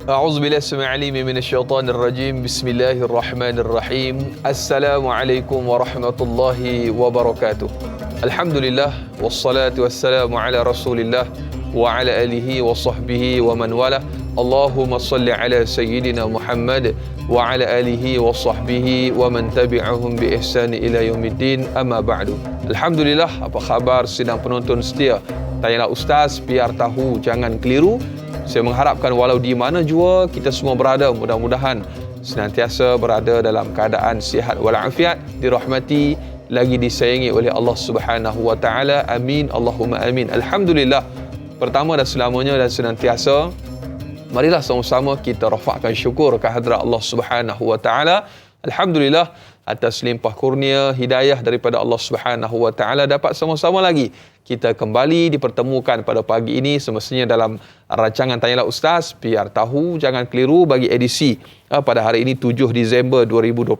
أعوذ بالله السميع العليم من الشيطان الرجيم بسم الله الرحمن الرحيم السلام عليكم ورحمة الله وبركاته الحمد لله والصلاة والسلام على رسول الله وعلى آله وصحبه ومن والاه اللهم صل على سيدنا محمد وعلى آله وصحبه ومن تبعهم بإحسان إلى يوم الدين أما بعد. Alhamdulillah, apa khabar sidang penonton setia? Tanyalah Ustaz, biar tahu jangan keliru. Saya mengharapkan walau di mana jua kita semua berada, mudah-mudahan senantiasa berada dalam keadaan sihat walafiat, dirahmati lagi disayangi oleh Allah Subhanahu wa taala. Amin Allahumma amin. Alhamdulillah. Pertama dan selamanya dan senantiasa, marilah sama-sama kita rafakkan syukur kehadrat Allah Subhanahu wa taala. Alhamdulillah atas limpah kurnia hidayah daripada Allah Subhanahu wa taala dapat sama-sama lagi kita kembali dipertemukan pada pagi ini semestinya dalam rancangan Tanyalah Ustaz, biar tahu jangan keliru bagi edisi pada hari ini 7 Disember 2021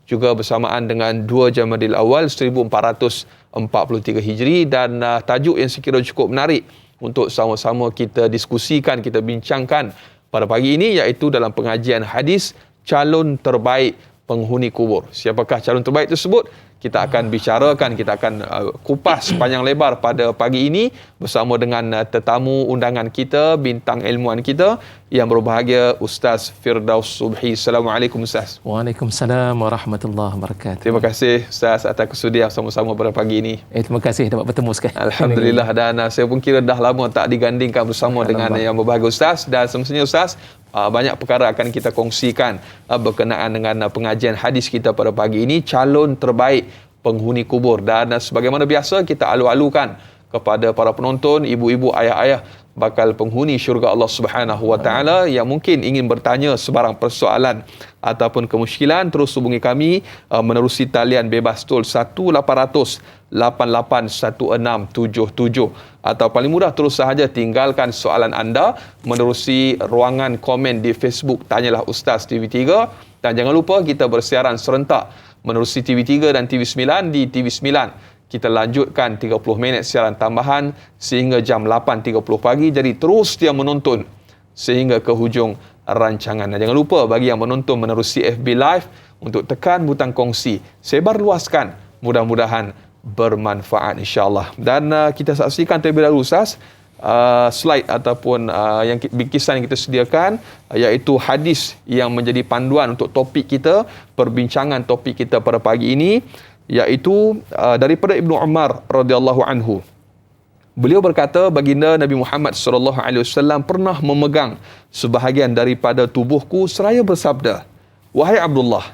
juga bersamaan dengan 2 Jamadil Awal 1443 Hijri dan tajuk yang sekiranya cukup menarik untuk sama-sama kita diskusikan, kita bincangkan pada pagi ini iaitu dalam pengajian hadis calon terbaik penghuni kubur. Siapakah calon terbaik tersebut? Kita akan bicarakan, kita akan kupas panjang lebar pada pagi ini bersama dengan tetamu undangan kita, bintang ilmuwan kita yang berbahagia Ustaz Firdaus Subhi. Assalamualaikum Ustaz. Waalaikumsalam warahmatullahi wabarakatuh. Terima kasih Ustaz atas kesudian sama-sama pada pagi ini. Terima kasih dapat bertemu sekali. Alhamdulillah, dan saya pun kira dah lama tak digandingkan bersama dengan yang berbahagia Ustaz, dan semestinya Ustaz banyak perkara akan kita kongsikan berkenaan dengan pengajian hadis kita pada pagi ini, calon terbaik penghuni kubur. Dan sebagaimana biasa kita alu-alukan kepada para penonton, ibu-ibu, ayah-ayah bakal penghuni syurga Allah Subhanahu wa taala yang mungkin ingin bertanya sebarang persoalan ataupun kemusykilan, terus hubungi kami menerusi talian bebas tol 1-800-881677 atau paling mudah terus sahaja tinggalkan soalan anda menerusi ruangan komen di Facebook Tanyalah Ustaz TV3. Dan jangan lupa kita bersiaran serentak menerusi TV3 dan TV9. Di TV9 kita lanjutkan 30 minit siaran tambahan sehingga jam 8.30 pagi. Jadi terus dia menonton sehingga ke hujung rancangan. Dan jangan lupa bagi yang menonton menerusi FB Live untuk tekan butang kongsi, sebar luaskan, mudah-mudahan bermanfaat insya-Allah. Dan kita saksikan terlebih dahulu Ustaz slide ataupun yang bingkisan yang kita sediakan iaitu hadis yang menjadi panduan untuk topik kita, perbincangan topik kita pada pagi ini, iaitu daripada Ibnu Umar radhiyallahu anhu. Beliau berkata, baginda Nabi Muhammad sallallahu alaihi wasallam pernah memegang sebahagian daripada tubuhku seraya bersabda, "Wahai Abdullah,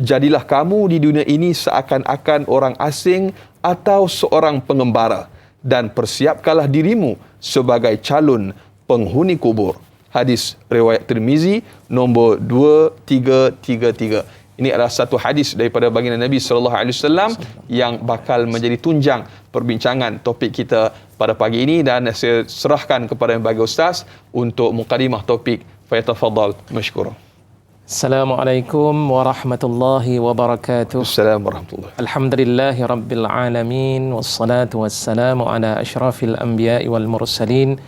jadilah kamu di dunia ini seakan-akan orang asing atau seorang pengembara, dan persiapkanlah dirimu sebagai calon penghuni kubur." Hadis riwayat Tirmizi nombor 2333. Ini adalah satu hadis daripada baginda Nabi sallallahu alaihi wasallam yang bakal menjadi tunjang perbincangan topik kita pada pagi ini, dan saya serahkan kepada yang bagi Ustaz untuk mukadimah topik. Fayatafadhal mashkura. Assalamualaikum warahmatullahi wabarakatuh. Assalamualaikum warahmatullahi. Alhamdulillahi rabbil alamin wassalatu wassalamu ala asyrafil anbiya'i wal mursalin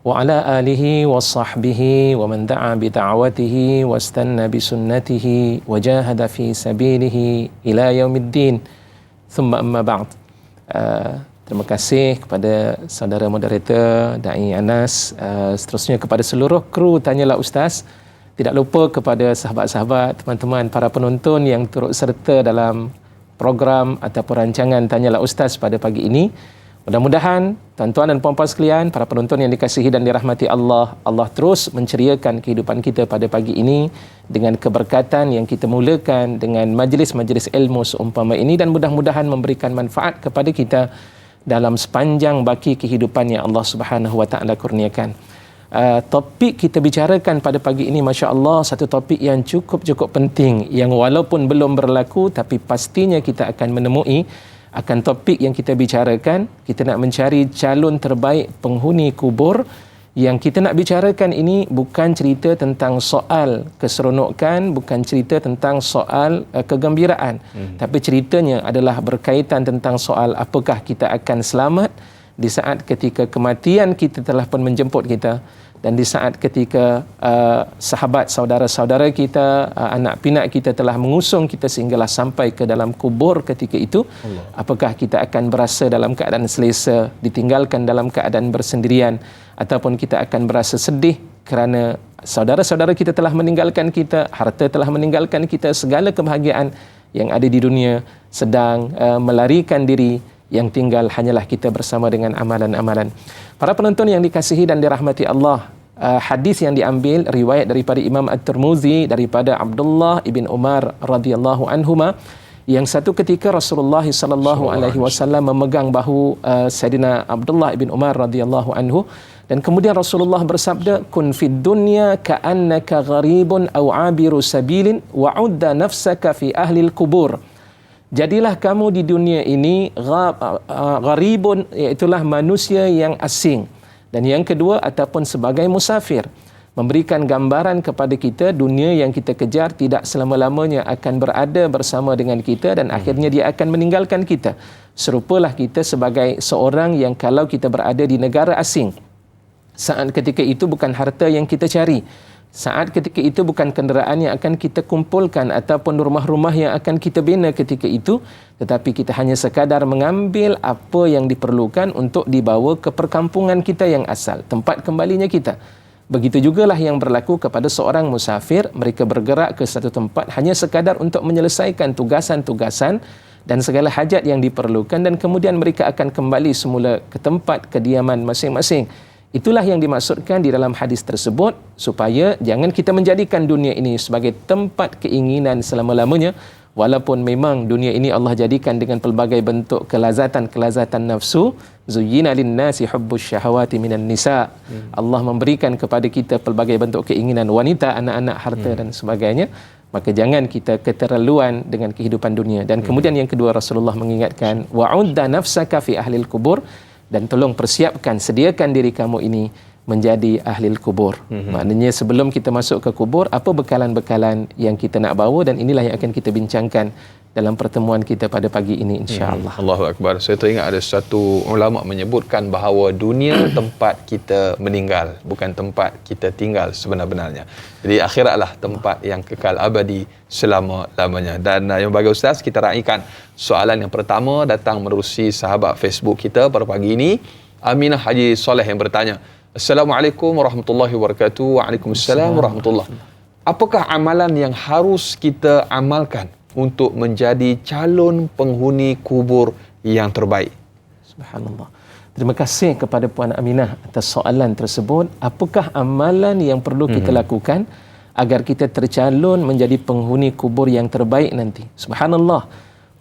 wa ala alihi wa sahbihi wa man da'a bi da'watihi wastanna bi sunnatihi wa jahada fi sabilihi ila yaumiddin. Thumma amma ba'd. Terima kasih kepada saudara moderator Da'i Anas, seterusnya kepada seluruh kru Tanyalah Ustaz. Tidak lupa kepada sahabat-sahabat, teman-teman para penonton yang turut serta dalam program ataupun rancangan Tanyalah Ustaz pada pagi ini. Mudah-mudahan tuan-tuan dan puan-puan sekalian, para penonton yang dikasihi dan dirahmati Allah, Allah terus menceriakan kehidupan kita pada pagi ini dengan keberkatan yang kita mulakan dengan majlis-majlis ilmu seumpama ini, dan mudah-mudahan memberikan manfaat kepada kita dalam sepanjang baki kehidupan yang Allah Subhanahu wa taala kurniakan. Topik kita bicarakan pada pagi ini, Masya Allah, satu topik yang cukup penting, yang walaupun belum berlaku tapi pastinya kita akan menemui akan topik yang kita bicarakan. Kita nak mencari calon terbaik penghuni kubur. Yang kita nak bicarakan ini bukan cerita tentang soal keseronokan, bukan cerita tentang soal kegembiraan, tapi ceritanya adalah berkaitan tentang soal apakah kita akan selamat di saat ketika kematian kita telah pun menjemput kita, dan di saat ketika sahabat, saudara-saudara kita, anak pinak kita telah mengusung kita sehinggalah sampai ke dalam kubur ketika itu, apakah kita akan berasa dalam keadaan selesa, ditinggalkan dalam keadaan bersendirian, ataupun kita akan berasa sedih kerana saudara-saudara kita telah meninggalkan kita, harta telah meninggalkan kita, segala kebahagiaan yang ada di dunia sedang melarikan diri, yang tinggal hanyalah kita bersama dengan amalan-amalan. Para penonton yang dikasihi dan dirahmati Allah, hadis yang diambil riwayat daripada Imam At-Tirmizi daripada Abdullah ibn Umar radhiyallahu anhuma, yang satu ketika Rasulullah sallallahu alaihi wasallam memegang bahu Sayyidina Abdullah ibn Umar radhiyallahu anhu, dan kemudian Rasulullah bersabda, kun fid dunya ka'annaka gharibun aw 'abiru sabilin wa 'udda nafsaka fi ahli al-qubur. Jadilah kamu di dunia ini gharibun, iaitulah manusia yang asing. Dan yang kedua, ataupun sebagai musafir. Memberikan gambaran kepada kita dunia yang kita kejar tidak selama-lamanya akan berada bersama dengan kita, dan akhirnya dia akan meninggalkan kita. Serupalah kita sebagai seorang yang kalau kita berada di negara asing, saat ketika itu bukan harta yang kita cari, saat ketika itu bukan kenderaan yang akan kita kumpulkan ataupun rumah-rumah yang akan kita bina ketika itu, tetapi kita hanya sekadar mengambil apa yang diperlukan untuk dibawa ke perkampungan kita yang asal, tempat kembalinya kita. Begitu jugalah yang berlaku kepada seorang musafir. Mereka bergerak ke satu tempat hanya sekadar untuk menyelesaikan tugasan-tugasan dan segala hajat yang diperlukan, dan kemudian mereka akan kembali semula ke tempat kediaman masing-masing. Itulah yang dimaksudkan di dalam hadis tersebut, supaya jangan kita menjadikan dunia ini sebagai tempat keinginan selama-lamanya, walaupun memang dunia ini Allah jadikan dengan pelbagai bentuk kelazatan nafsu. Zuyyina lin-nasi hubbus syahawati minan nisa. Allah memberikan kepada kita pelbagai bentuk keinginan wanita, anak-anak, harta dan sebagainya. Maka jangan kita keterlaluan dengan kehidupan dunia. Dan kemudian yang kedua, Rasulullah mengingatkan, wa'udda nafsaka fi ahlil kubur, dan tolong persiapkan, sediakan diri kamu ini menjadi ahli kubur. Maknanya sebelum kita masuk ke kubur, apa bekalan-bekalan yang kita nak bawa, dan inilah yang akan kita bincangkan dalam pertemuan kita pada pagi ini, insya-Allah. Allahu Akbar. Saya teringat ada satu ulama menyebutkan bahawa dunia tempat kita meninggal, bukan tempat kita tinggal sebenar-benarnya. Jadi akhiratlah tempat yang kekal abadi selama-lamanya. Dan yang bagi Ustaz, kita raikan soalan yang pertama datang menerusi sahabat Facebook kita pada pagi ini, Aminah Haji Soleh, yang bertanya, Assalamualaikum warahmatullahi wabarakatuh. Waalaikumsalam warahmatullahi. Apakah amalan yang harus kita amalkan untuk menjadi calon penghuni kubur yang terbaik? Subhanallah. Terima kasih kepada Puan Aminah atas soalan tersebut. Apakah amalan yang perlu kita lakukan agar kita tercalon menjadi penghuni kubur yang terbaik nanti? Subhanallah.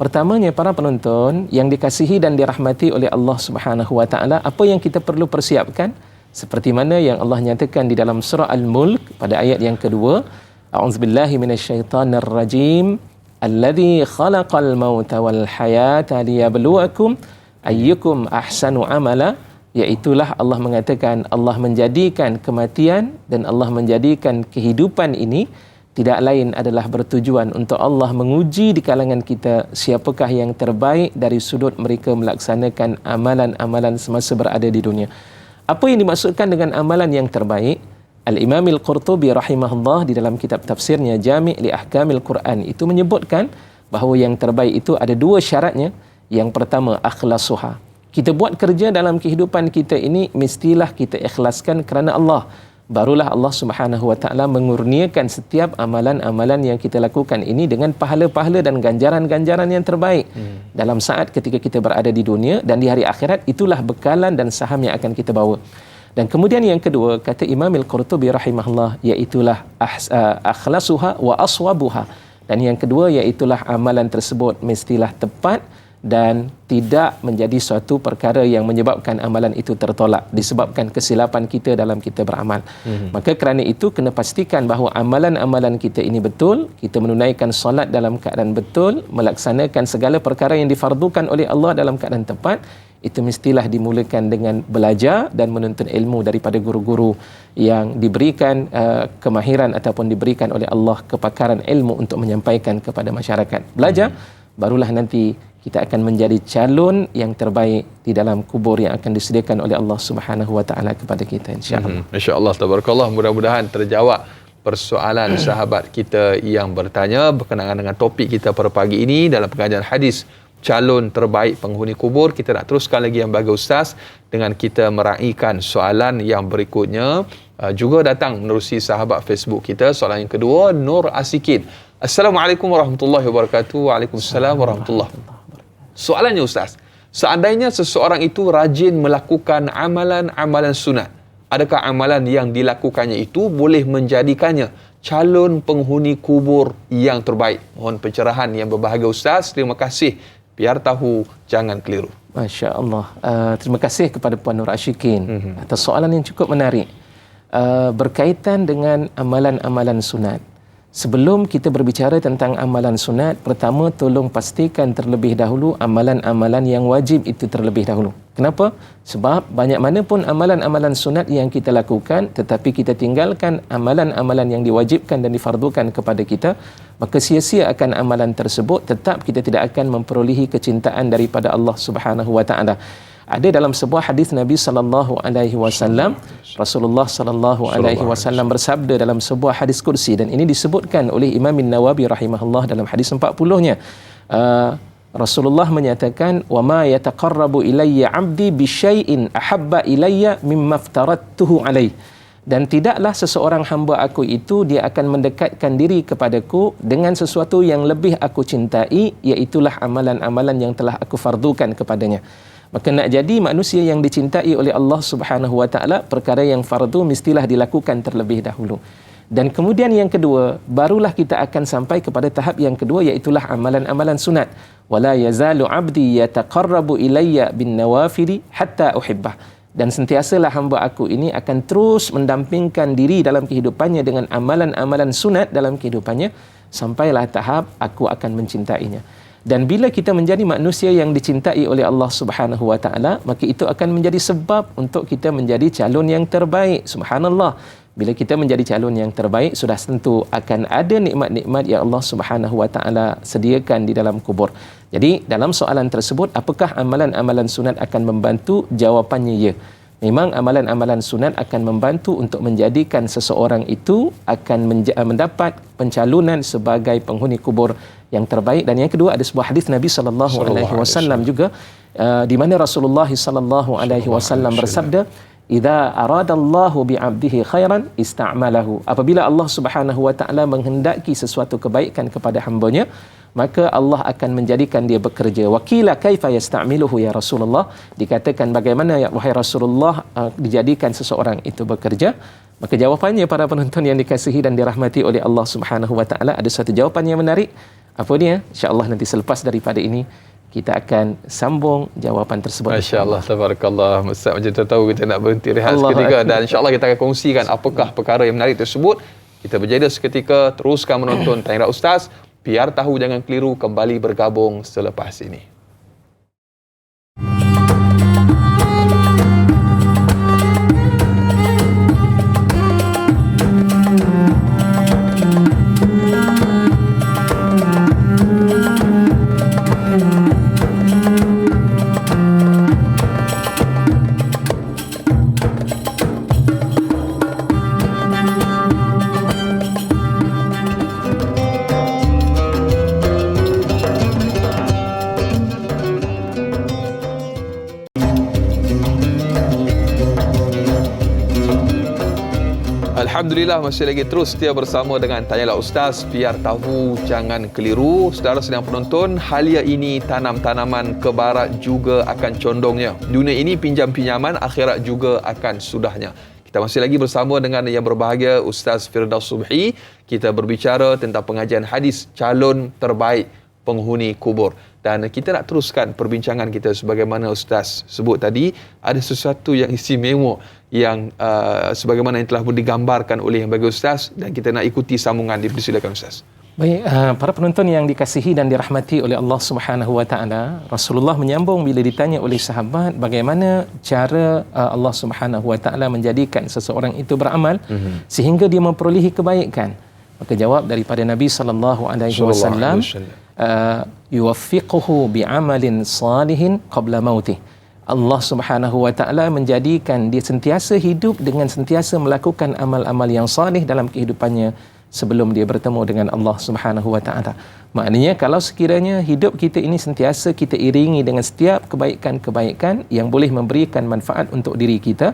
Pertamanya, para penonton yang dikasihi dan dirahmati oleh Allah Subhanahu wa taala, apa yang kita perlu persiapkan? Seperti mana yang Allah nyatakan di dalam surah Al-Mulk pada ayat yang kedua, A'udzubillahi minasyaitonirrajim. Alladzi khalaqal mauta wal hayata liyabluwakum ayyukum ahsanu amala, iaitulah Allah mengatakan Allah menjadikan kematian dan Allah menjadikan kehidupan ini tidak lain adalah bertujuan untuk Allah menguji di kalangan kita siapakah yang terbaik dari sudut mereka melaksanakan amalan-amalan semasa berada di dunia. Apa yang dimaksudkan dengan amalan yang terbaik? Al-Imam Al-Qurtubi rahimahullah di dalam kitab tafsirnya Jami' li Ahkamil Quran itu menyebutkan bahawa yang terbaik itu ada dua syaratnya. Yang pertama, akhlasuha. Kita buat kerja dalam kehidupan kita ini mestilah kita ikhlaskan kerana Allah. Barulah Allah Subhanahu wa taala mengurniakan setiap amalan-amalan yang kita lakukan ini dengan pahala-pahala dan ganjaran-ganjaran yang terbaik dalam saat ketika kita berada di dunia, dan di hari akhirat itulah bekalan dan saham yang akan kita bawa. Dan kemudian yang kedua, kata Imam Al-Qurtubi rahimahullah, iaitulah akhlasuha wa aswabuha. Dan yang kedua, iaitulah amalan tersebut mestilah tepat dan tidak menjadi suatu perkara yang menyebabkan amalan itu tertolak disebabkan kesilapan kita dalam kita beramal. Maka kerana itu kena pastikan bahawa amalan-amalan kita ini betul, kita menunaikan solat dalam keadaan betul, melaksanakan segala perkara yang difardukan oleh Allah dalam keadaan tepat. Itu mestilah dimulakan dengan belajar dan menuntut ilmu daripada guru-guru yang diberikan kemahiran ataupun diberikan oleh Allah kepakaran ilmu untuk menyampaikan kepada masyarakat. Belajar, barulah nanti kita akan menjadi calon yang terbaik di dalam kubur yang akan disediakan oleh Allah Subhanahu wa taala kepada kita, insya-Allah. Insya-Allah, tabarakallah, mudah-mudahan terjawab persoalan sahabat kita yang bertanya berkenaan dengan topik kita pada pagi ini dalam pengajian hadis calon terbaik penghuni kubur. Kita nak teruskan lagi yang bagi Ustaz dengan kita meraihkan soalan yang berikutnya. Juga datang menerusi sahabat Facebook kita. Soalan yang kedua, Nur Asikin. Assalamualaikum warahmatullahi wabarakatuh. Waalaikumsalam warahmatullahi wabarakatuh. Soalannya Ustaz, seandainya seseorang itu rajin melakukan amalan-amalan sunat, adakah amalan yang dilakukannya itu boleh menjadikannya calon penghuni kubur yang terbaik? Mohon pencerahan yang berbahagia Ustaz. Terima kasih. Biar tahu, jangan keliru. Masya Allah. Terima kasih kepada Puan Nur Ashikin atas soalan yang cukup menarik. Berkaitan dengan amalan-amalan sunat. Sebelum kita berbicara tentang amalan sunat, pertama tolong pastikan terlebih dahulu amalan-amalan yang wajib itu terlebih dahulu. Kenapa? Sebab banyak mana pun amalan-amalan sunat yang kita lakukan, tetapi kita tinggalkan amalan-amalan yang diwajibkan dan difardukan kepada kita, maka sia-sia akan amalan tersebut, tetap kita tidak akan memperolehi kecintaan daripada Allah Subhanahu wa taala. Ada dalam sebuah hadis Nabi sallallahu alaihi wasallam, Rasulullah sallallahu alaihi wasallam bersabda dalam sebuah hadis kursi, dan ini disebutkan oleh Imam An-Nawawi rahimahullah dalam hadis 40-nya. Rasulullah menyatakan, "Wa ma yataqarrabu ilayya 'abdi bi syai'in ahabba ilayya mimma aftaradtuhu alaih." Dan tidaklah seseorang hamba aku itu dia akan mendekatkan diri kepadaku dengan sesuatu yang lebih aku cintai, iaitulah amalan-amalan yang telah aku fardukan kepadanya. Maka nak jadi manusia yang dicintai oleh Allah Subhanahu wa taala, perkara yang fardu mestilah dilakukan terlebih dahulu. Dan kemudian yang kedua, barulah kita akan sampai kepada tahap yang kedua, iaitulah amalan-amalan sunat. Wala yazalu 'abdi yataqarrabu ilayya bin nawafili hatta uhibbah. Dan sentiasalah hamba aku ini akan terus mendampingkan diri dalam kehidupannya dengan amalan-amalan sunat dalam kehidupannya, sampailah tahap aku akan mencintainya. Dan bila kita menjadi manusia yang dicintai oleh Allah Subhanahu wa taala, maka itu akan menjadi sebab untuk kita menjadi calon yang terbaik. Subhanallah. Bila kita menjadi calon yang terbaik, sudah tentu akan ada nikmat-nikmat yang Allah Subhanahu wa taala sediakan di dalam kubur. Jadi, dalam soalan tersebut, apakah amalan-amalan sunat akan membantu? Jawapannya ya. Memang amalan-amalan sunat akan membantu untuk menjadikan seseorang itu akan mendapat pencalonan sebagai penghuni kubur yang terbaik. Dan yang kedua, ada sebuah hadis Nabi sallallahu alaihi wasallam juga di mana Rasulullah sallallahu alaihi wasallam bersabda, "Idza aradallahu bi'abdihi khairan ista'malahu." Apabila Allah Subhanahu wa taala menghendaki sesuatu kebaikan kepada hamba-Nya, maka Allah akan menjadikan dia bekerja. Wakila kaifa yasta'miluhu ya Rasulullah? Dikatakan bagaimana ya wahai Rasulullah dijadikan seseorang itu bekerja? Maka jawapannya para penonton yang dikasihi dan dirahmati oleh Allah Subhanahu wa taala, ada satu jawapan yang menarik. Apa dia? Insya-Allah nanti selepas daripada ini kita akan sambung jawapan tersebut. Masya-Allah, tabarakallah. Ustaz macam tahu kita nak berhenti rehat seketika, dan insya-Allah kita akan kongsikan apakah perkara yang menarik tersebut. Kita berjeda seketika, teruskan menonton Tanya Ustaz. Biar tahu, jangan keliru, kembali bergabung selepas ini. Alhamdulillah, masih lagi terus setia bersama dengan Tanyalah Ustaz. Biar tahu, jangan keliru. Saudara sedang penonton, halia ini tanam-tanaman kebarat juga akan condongnya. Dunia ini pinjam-pinjaman, akhirat juga akan sudahnya. Kita masih lagi bersama dengan yang berbahagia Ustaz Firdaus Subhi. Kita berbicara tentang pengajian hadis calon terbaik penghuni kubur. Dan kita nak teruskan perbincangan kita sebagaimana Ustaz sebut tadi, ada sesuatu yang istimewa yang sebagaimana yang telah digambarkan oleh yang bagi Ustaz, dan kita nak ikuti sambungan. Dipersilakan Ustaz. Baik, para penonton yang dikasihi dan dirahmati oleh Allah Subhanahu wa taala, Rasulullah menyambung bila ditanya oleh sahabat bagaimana cara Allah Subhanahu wa taala menjadikan seseorang itu beramal sehingga dia memperolehi kebaikan. Maka jawab daripada Nabi sallallahu alaihi wasallam, yuwaffiquhu bi'amalin salihin qabla mautih. Allah Subhanahu wa taala menjadikan dia sentiasa hidup dengan sentiasa melakukan amal-amal yang salih dalam kehidupannya sebelum dia bertemu dengan Allah Subhanahu wa taala. Maknanya kalau sekiranya hidup kita ini sentiasa kita iringi dengan setiap kebaikan-kebaikan yang boleh memberikan manfaat untuk diri kita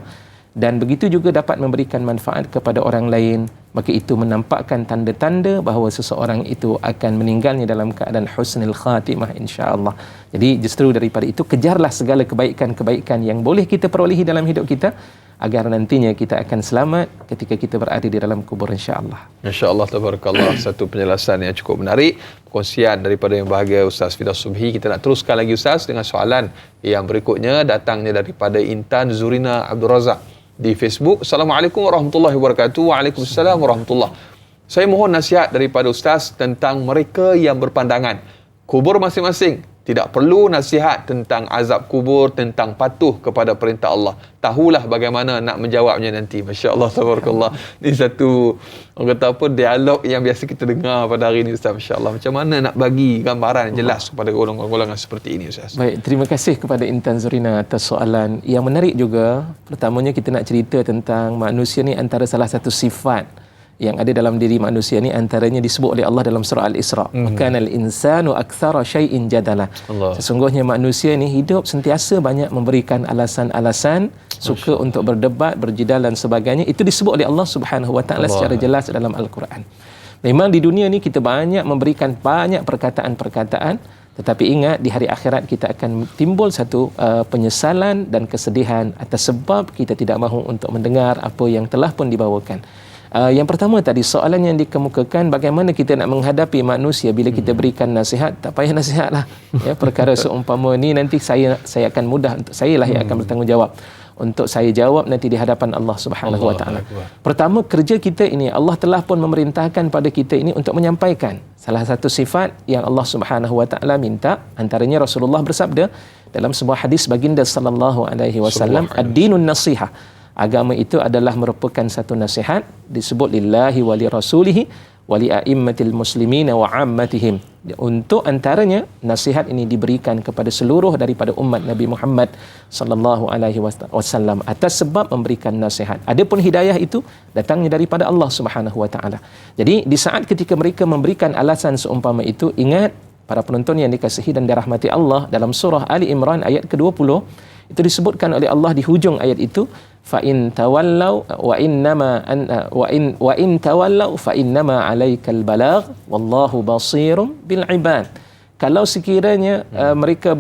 dan begitu juga dapat memberikan manfaat kepada orang lain, maka itu menampakkan tanda-tanda bahawa seseorang itu akan meninggalnya dalam keadaan husnul khatimah, insya-Allah. Jadi justru daripada itu kejarlah segala kebaikan-kebaikan yang boleh kita perolehi dalam hidup kita agar nantinya kita akan selamat ketika kita berada di dalam kubur, insya-Allah. Masya-Allah, tabarakallah. Satu penjelasan yang cukup menarik, perkongsian daripada yang bahagia Ustaz Firdaus Subhi. Kita nak teruskan lagi Ustaz dengan soalan yang berikutnya, datangnya daripada Intan Zurina Abdul Razak di Facebook. Assalamualaikum warahmatullahi wabarakatuh. Waalaikumsalam warahmatullahi. Saya mohon nasihat daripada Ustaz tentang mereka yang berpandangan kubur masing-masing tidak perlu nasihat tentang azab kubur, tentang patuh kepada perintah Allah. Tahulah bagaimana nak menjawabnya nanti. Masya-Allah, tabarakallah. Ini satu, orang kata apa, dialog yang biasa kita dengar pada hari ini Ustaz. Masya-Allah. Macam mana nak bagi gambaran jelas kepada golongan-golongan seperti ini Ustaz? Baik, terima kasih kepada Intan Zurina atas soalan yang menarik juga. Pertamanya kita nak cerita tentang manusia ni antara salah satu sifat yang ada dalam diri manusia ni antaranya disebut oleh Allah dalam surah Al-Isra. Makanal insanu aktsara syai'in jadala. Sesungguhnya manusia ni hidup sentiasa banyak memberikan alasan-alasan, suka untuk berdebat, berjidal dan sebagainya. Itu disebut oleh Allah Subhanahu wa taala secara jelas dalam Al-Quran. Memang di dunia ni kita banyak memberikan banyak perkataan-perkataan, tetapi ingat di hari akhirat kita akan timbul satu penyesalan dan kesedihan atas sebab kita tidak mahu untuk mendengar apa yang telah pun dibawakan. Yang pertama tadi soalan yang dikemukakan, bagaimana kita nak menghadapi manusia bila kita berikan nasihat. Tak payah nasihat lah ya, perkara seumpama ni nanti saya akan mudah untuk saya lah yang akan bertanggungjawab untuk saya jawab nanti di hadapan Allah Subhanahu wa taala. Pertama, kerja kita ini Allah telah pun memerintahkan pada kita ini untuk menyampaikan. Salah satu sifat yang Allah Subhanahu wa taala minta, antaranya Rasulullah bersabda dalam sebuah hadis baginda sallallahu alaihi wasallam, ad-dinun nasihah. Agama itu adalah merupakan satu nasihat, disebut lillahi wa li rasulihi wa li a'immatil muslimina wa ammatihim. Untuk antaranya nasihat ini diberikan kepada seluruh daripada umat Nabi Muhammad sallallahu alaihi wasallam atas sebab memberikan nasihat. Adapun hidayah itu datangnya daripada Allah Subhanahu wa taala. Jadi di saat ketika mereka memberikan alasan seumpama itu, ingat para penonton yang dikasihi dan dirahmati Allah, dalam surah Ali Imran ayat ke-20 itu disebutkan oleh Allah di hujung ayat itu, fa in tawallau wa in tawallau fa innama alaikal balagh wallahu basirum bil ibad. Kalau sekiranya mereka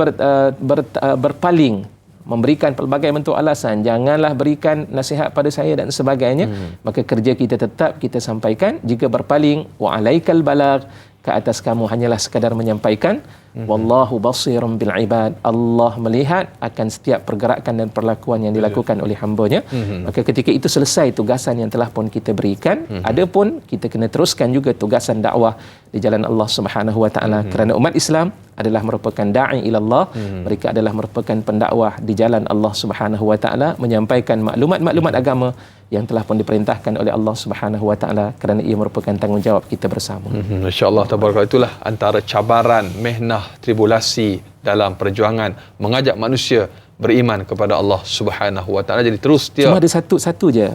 berpaling, memberikan pelbagai bentuk alasan, janganlah berikan nasihat pada saya dan sebagainya, maka kerja kita tetap kita sampaikan. Jika berpaling, wa alaikal balagh, ke atas kamu hanyalah sekadar menyampaikan. Wallahu basirum bil ibad. Allah melihat akan setiap pergerakan dan perlakuan yang dilakukan oleh hamba-Nya. Maka ketika itu selesai tugasan yang telah pun kita berikan. Adapun kita kena teruskan juga tugasan dakwah di jalan Allah Subhanahu wa taala, kerana umat Islam adalah merupakan da'i ila Allah. Mereka adalah merupakan pendakwah di jalan Allah Subhanahu wa taala, menyampaikan maklumat-maklumat agama yang telah pun diperintahkan oleh Allah Subhanahu wa taala, kerana ia merupakan tanggungjawab kita bersama. Masya-Allah, tabarakallah. Itulah antara cabaran, mihnah, tribulasi dalam perjuangan mengajak manusia beriman kepada Allah Subhanahu wa taala. Jadi terus dia cuma ada satu je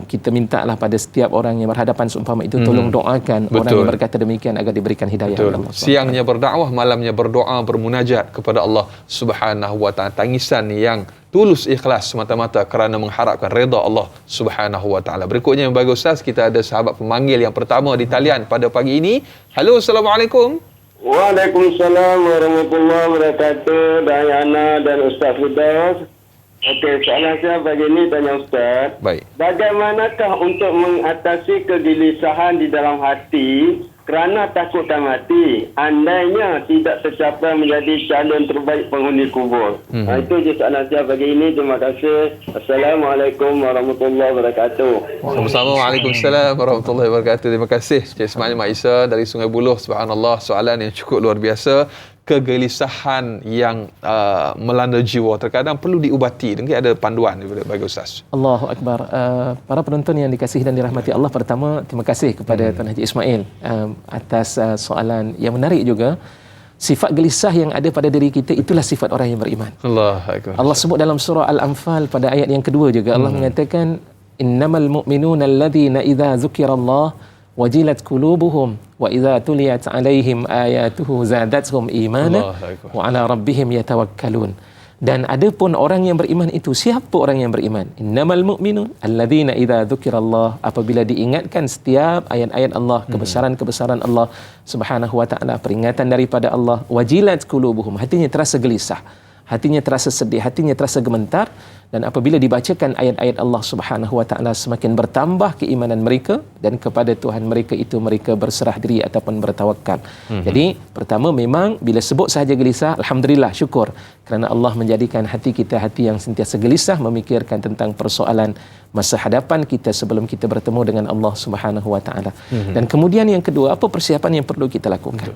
kita minta lah pada setiap orang yang berhadapan seumpama itu, tolong doakan orang yang berkata demikian agar diberikan hidayah oleh Allah. Siangnya berdakwah, malamnya berdoa, bermunajat kepada Allah Subhanahu wa taala. Tangisan yang tulus ikhlas semata-mata kerana mengharapkan redha Allah Subhanahu wa taala. Berikutnya yang bagi Ustaz, kita ada sahabat pemanggil yang pertama di talian pada pagi ini. Halo, Assalamualaikum. Waalaikumsalam warahmatullahi wabarakatuh, Dayana dan Ustaz Firdaus. Okey, soalan saya pagi ini tanya Ustaz. Baik. Bagaimanakah untuk mengatasi kegelisahan di dalam hati kerana takut tak mati, andainya tidak tercapai menjadi calon terbaik penghuni kubur? Itu je soalan saya pagi ini. Terima kasih. Assalamualaikum warahmatullahi wabarakatuh. Assalamualaikum. Waalaikumsalam warahmatullahi wabarakatuh. Terima kasih Cik Ismail Mak Isa dari Sungai Buloh. Subhanallah, soalan yang cukup luar biasa. kegelisahan yang melanda jiwa terkadang perlu diubati. Mungkin ada panduan bagi Ustaz. Allahu Akbar. Para penonton yang dikasihi dan dirahmati Allah, pertama terima kasih kepada Tuan Haji Ismail atas soalan yang menarik juga. Sifat gelisah yang ada pada diri kita itulah sifat orang yang beriman. Allah sebut dalam surah Al-Anfal pada ayat yang kedua juga, Allah mengatakan innamal mu'minuna alladhina idza dzukirallah wajilat qulubuhum wa idza tuliyat alaihim ayatuhu zadatuhum imana wa ala rabbihim yatawakkalun. Dan adapun orang yang beriman itu, siapa orang yang beriman? Innamal mu'minun alladzina idza dzukirallah, apabila diingatkan setiap ayat-ayat Allah, kebesaran-kebesaran Allah Subhanahu wa taala, peringatan daripada Allah, wajilat qulubuhum, hatinya terasa gelisah, hatinya terasa sedih, hatinya terasa gemetar. Dan apabila dibacakan ayat-ayat Allah Subhanahu wa taala, semakin bertambah keimanan mereka dan kepada Tuhan mereka itu mereka berserah diri ataupun bertawakal. Jadi pertama memang bila sebut sahaja gelisah, alhamdulillah, syukur kerana Allah menjadikan hati kita hati yang sentiasa gelisah, memikirkan tentang persoalan masa hadapan kita sebelum kita bertemu dengan Allah Subhanahu wa taala. Dan kemudian yang kedua, apa persiapan yang perlu kita lakukan?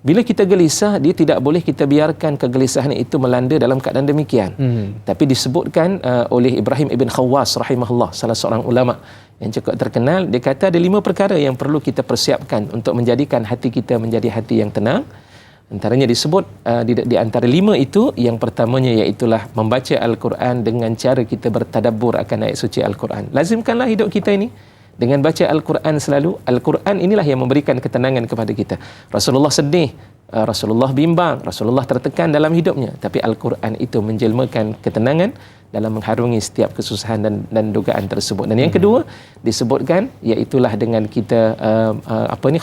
Bila kita gelisah, dia tidak boleh kita biarkan kegelisahan itu melanda dalam keadaan demikian. Tapi disebutkan oleh Ibrahim ibn Khawwas rahimahullah, salah seorang ulama yang cukup terkenal, dia kata ada 5 perkara yang perlu kita persiapkan untuk menjadikan hati kita menjadi hati yang tenang. Antaranya disebut di antara 5 itu, yang pertamanya iaitulah membaca Al-Quran dengan cara kita bertadabbur akan ayat suci Al-Quran. Lazimkanlah hidup kita ini dengan baca Al-Quran selalu. Al-Quran inilah yang memberikan ketenangan kepada kita. Rasulullah sedih, Rasulullah bimbang, Rasulullah tertekan dalam hidupnya, tapi Al-Quran itu menjelmakan ketenangan dalam mengharungi setiap kesusahan dan dugaan tersebut. Dan yang kedua disebutkan, iaitulah dengan kita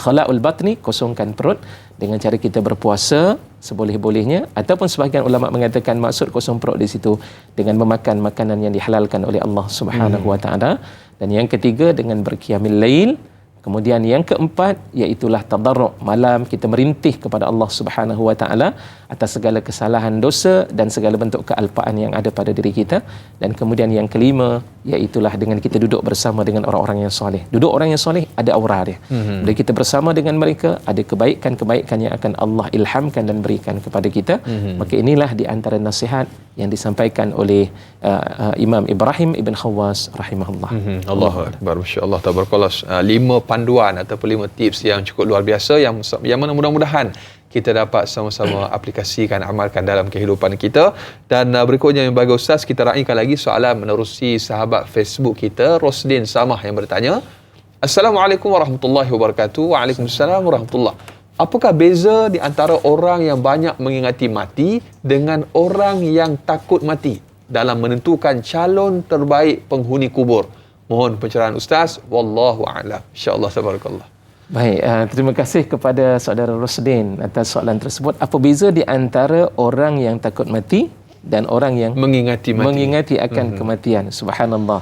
khala'ul batni, kosongkan perut dengan cara kita berpuasa seboleh-bolehnya, ataupun sebahagian ulama mengatakan maksud kosong perut di situ dengan memakan makanan yang dihalalkan oleh Allah Subhanahu wa taala. Dan yang ketiga dengan berqiyamul lail. Kemudian yang keempat iaitulah tadarru', malam kita merintih kepada Allah Subhanahu wa taala atas segala kesalahan dosa dan segala bentuk kealpaan yang ada pada diri kita. Dan kemudian yang kelima iaitulah dengan kita duduk bersama dengan orang-orang yang soleh. Duduk orang yang soleh ada aura dia. Bila kita bersama dengan mereka, ada kebaikan-kebaikan yang akan Allah ilhamkan dan berikan kepada kita. Maka inilah di antara nasihat yang disampaikan oleh Imam Ibrahim ibn Khawwas rahimahullah. Allahu akbar, masya-Allah, tabarakallah. 5 panduan ataupun 5 tips yang cukup luar biasa yang mana mudah-mudahan kita dapat sama-sama aplikasikan, amalkan dalam kehidupan kita. Dan berikutnya yang bagi Ustaz, kita raikan lagi soalan menerusi sahabat Facebook kita, Rosdin Samah, yang bertanya, Assalamualaikum warahmatullahi wabarakatuh. Waalaikumsalam warahmatullahi. Apakah beza di antara orang yang banyak mengingati mati dengan orang yang takut mati dalam menentukan calon terbaik penghuni kubur? Mohon pencerahan Ustaz. Wallahu a'lam. InsyaAllah, tabarakallah. Baik, terima kasih kepada saudara Rosdin atas soalan tersebut. Apa beza di antara orang yang takut mati dan orang yang mengingati akan kematian? Subhanallah.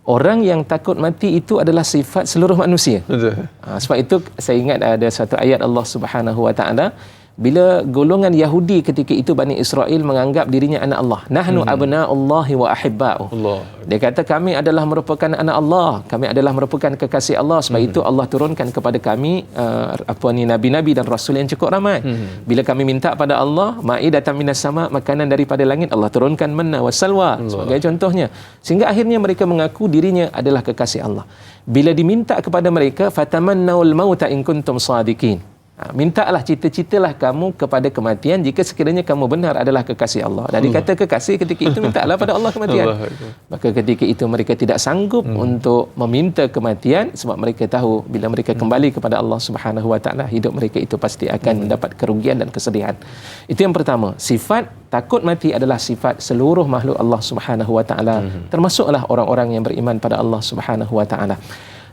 Orang yang takut mati itu adalah sifat seluruh manusia. Betul. Sebab itu saya ingat ada satu ayat Allah Subhanahu wa taala, bila golongan Yahudi ketika itu Bani Israel menganggap dirinya anak Allah. Nahnu abna'ullahi wa ahibba'u. Dia kata kami adalah merupakan anak Allah, kami adalah merupakan kekasih Allah. Sebab itu Allah turunkan kepada kami nabi-nabi dan rasul yang cukup ramai. Bila kami minta pada Allah ma'idatan minas sama, makanan daripada langit, Allah turunkan manna wa salwa sebagai contohnya. Sehingga akhirnya mereka mengaku dirinya adalah kekasih Allah. Bila diminta kepada mereka, fatamannaul mauta in kuntum sadiqin, mintalah, cita-citalah kamu kepada kematian jika sekiranya kamu benar adalah kekasih Allah. Dan dikata kekasih ketika itu, mintalah pada Allah kematian. Maka ketika itu mereka tidak sanggup untuk meminta kematian, sebab mereka tahu bila mereka kembali kepada Allah Subhanahu wa taala, hidup mereka itu pasti akan mendapat kerugian dan kesedihan. Itu yang pertama. Sifat takut mati adalah sifat seluruh makhluk Allah Subhanahu wa taala, termasuklah orang-orang yang beriman pada Allah Subhanahu wa taala.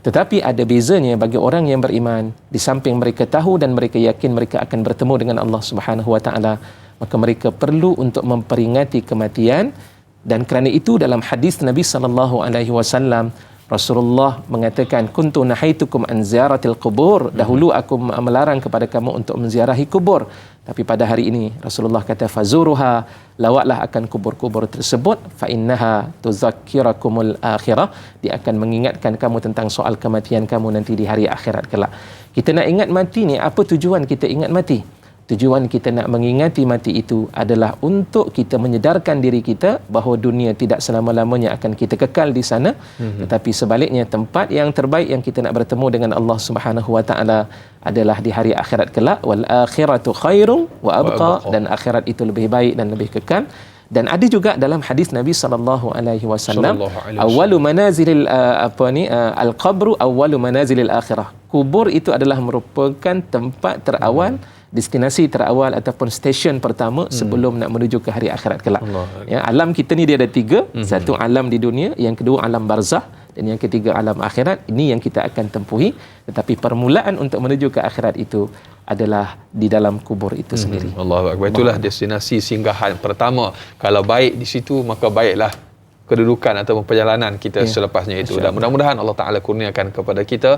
Tetapi ada bezanya bagi orang yang beriman. Di samping mereka tahu dan mereka yakin mereka akan bertemu dengan Allah Subhanahu wa taala, maka mereka perlu untuk memperingati kematian. Dan kerana itu dalam hadis Nabi sallallahu alaihi wasallam, Rasulullah mengatakan, kuntu nahaitukum an ziyaratil qubur, dahulu aku melarang kepada kamu untuk menziarahi kubur, tapi pada hari ini Rasulullah kata, fazuruha, lawatlah akan kubur-kubur tersebut, fa innaha tuzakkirakumul akhirah, dia akan mengingatkan kamu tentang soal kematian kamu nanti di hari akhirat kelak. Kita nak ingat mati ni, apa tujuan kita ingat mati? Tujuan kita nak mengingati mati itu adalah untuk kita menyedarkan diri kita bahawa dunia tidak selama-lamanya akan kita kekal di sana, tetapi sebaliknya tempat yang terbaik yang kita nak bertemu dengan Allah Subhanahu wa taala adalah di hari akhirat kelak. Wal akhiratu khairum wa abqa, dan akhirat itu lebih baik dan lebih kekal. Dan ada juga dalam hadis Nabi sallallahu alaihi wasallam, awwalu manazilil al-qabru awwalu manazilil akhirah. Kubur itu adalah merupakan tempat terawal, destinasi terawal ataupun stesen pertama sebelum nak menuju ke hari akhirat kelak. Ya, alam kita ni dia ada 3, satu alam di dunia, yang kedua alam barzah, dan yang ketiga alam akhirat. Ini yang kita akan tempuhi, tetapi permulaan untuk menuju ke akhirat itu adalah di dalam kubur itu sendiri. Allahu Akbar. Itulah destinasi singgahan pertama. Kalau baik di situ, maka baiklah kedudukan atau perjalanan kita selepasnya itu. Dan mudah-mudahan Allah Ta'ala kurniakan kepada kita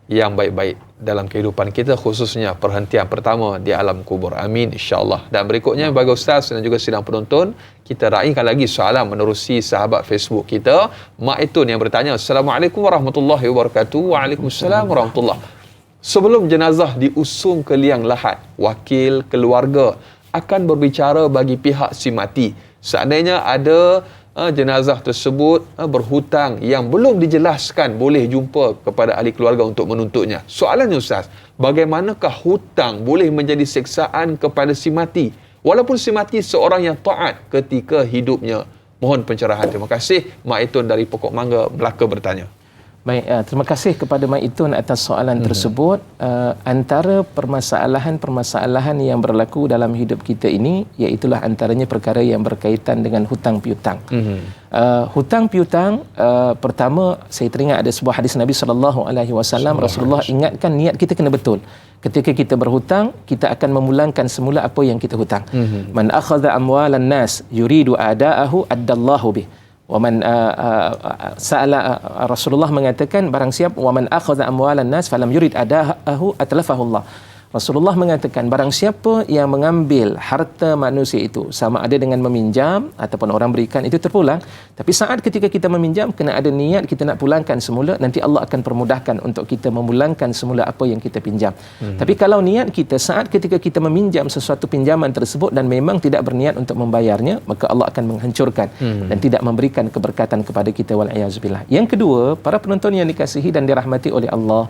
yang baik-baik dalam kehidupan kita, khususnya perhentian pertama di alam kubur. Amin, insya-Allah. Dan berikutnya bagi Ustaz dan juga sidang penonton, kita raikan lagi soalan menerusi sahabat Facebook kita, Mak Itun, yang bertanya, Assalamualaikum warahmatullahi wabarakatuh. Waalaikumsalam warahmatullahi. Sebelum jenazah diusung ke liang lahat, wakil keluarga akan berbicara bagi pihak si mati. Seandainya ada jenazah tersebut berhutang yang belum dijelaskan, boleh jumpa kepada ahli keluarga untuk menuntutnya. Soalannya Ustaz, bagaimanakah hutang boleh menjadi seksaan kepada si mati, walaupun si mati seorang yang taat ketika hidupnya? Mohon pencerahan. Terima kasih. Mak Itun dari Pokok Mangga, Melaka bertanya. Baik, terima kasih kepada Mak Itun atas soalan tersebut. Antara permasalahan-permasalahan yang berlaku dalam hidup kita ini, iaitulah antaranya perkara yang berkaitan dengan hutang piutang. Hutang piutang, pertama saya teringat ada sebuah hadis Nabi SAW. Rasulullah ingatkan niat kita kena betul. Ketika kita berhutang, kita akan memulangkan semula apa yang kita hutang. Man akhadha amwalan nas yuridu ada'ahu addallahu bih. Waman Rasulullah mengatakan, barang siapa waman akhadha amwalan nas falam yurid adahu atlafahu Allah. Rasulullah mengatakan, barang siapa yang mengambil harta manusia itu, sama ada dengan meminjam ataupun orang berikan, itu terpulang. Tapi saat ketika kita meminjam, kena ada niat kita nak pulangkan semula, nanti Allah akan permudahkan untuk kita memulangkan semula apa yang kita pinjam. Tapi kalau niat kita saat ketika kita meminjam sesuatu pinjaman tersebut dan memang tidak berniat untuk membayarnya, maka Allah akan menghancurkan dan tidak memberikan keberkatan kepada kita, wal'iyazubillah. Yang kedua, para penonton yang dikasihi dan dirahmati oleh Allah,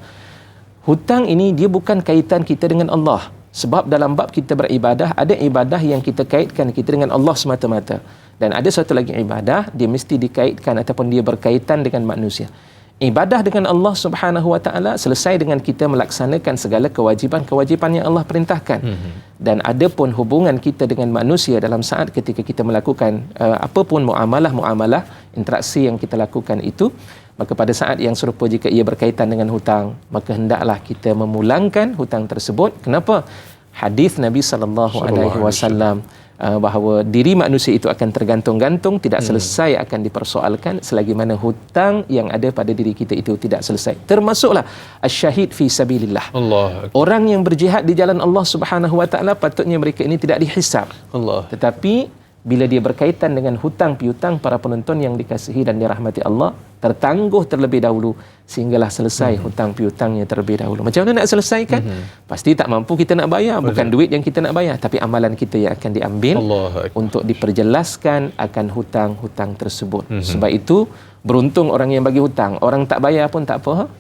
hutang ini dia bukan kaitan kita dengan Allah. Sebab dalam bab kita beribadah, ada ibadah yang kita kaitkan kita dengan Allah semata-mata. Dan ada satu lagi ibadah, dia mesti dikaitkan ataupun dia berkaitan dengan manusia. Ibadah dengan Allah Subhanahu Wa Taala selesai dengan kita melaksanakan segala kewajipan-kewajipan yang Allah perintahkan. Dan ada pun hubungan kita dengan manusia dalam saat ketika kita melakukan apapun muamalah-muamalah, interaksi yang kita lakukan itu, maka pada saat yang serupa jika ia berkaitan dengan hutang, maka hendaklah kita memulangkan hutang tersebut. Kenapa? Hadis Nabi sallallahu alaihi wasallam bahawa diri manusia itu akan tergantung-gantung, tidak selesai akan dipersoalkan selagi mana hutang yang ada pada diri kita itu tidak selesai. Termasuklah asyahid fi sabilillah. Orang yang berjihad di jalan Allah Subhanahu wa taala, patutnya mereka ini tidak dihisab. Tetapi bila dia berkaitan dengan hutang piutang, para penonton yang dikasihi dan dirahmati Allah, tertangguh terlebih dahulu sehinggalah selesai hutang piutangnya terlebih dahulu. Macam mana nak selesaikan? Pasti tak mampu kita nak bayar, bukan duit yang kita nak bayar, tapi amalan kita yang akan diambil untuk diperjelaskan akan hutang-hutang tersebut. Sebab itu beruntung orang yang bagi hutang, orang tak bayar pun tak apa.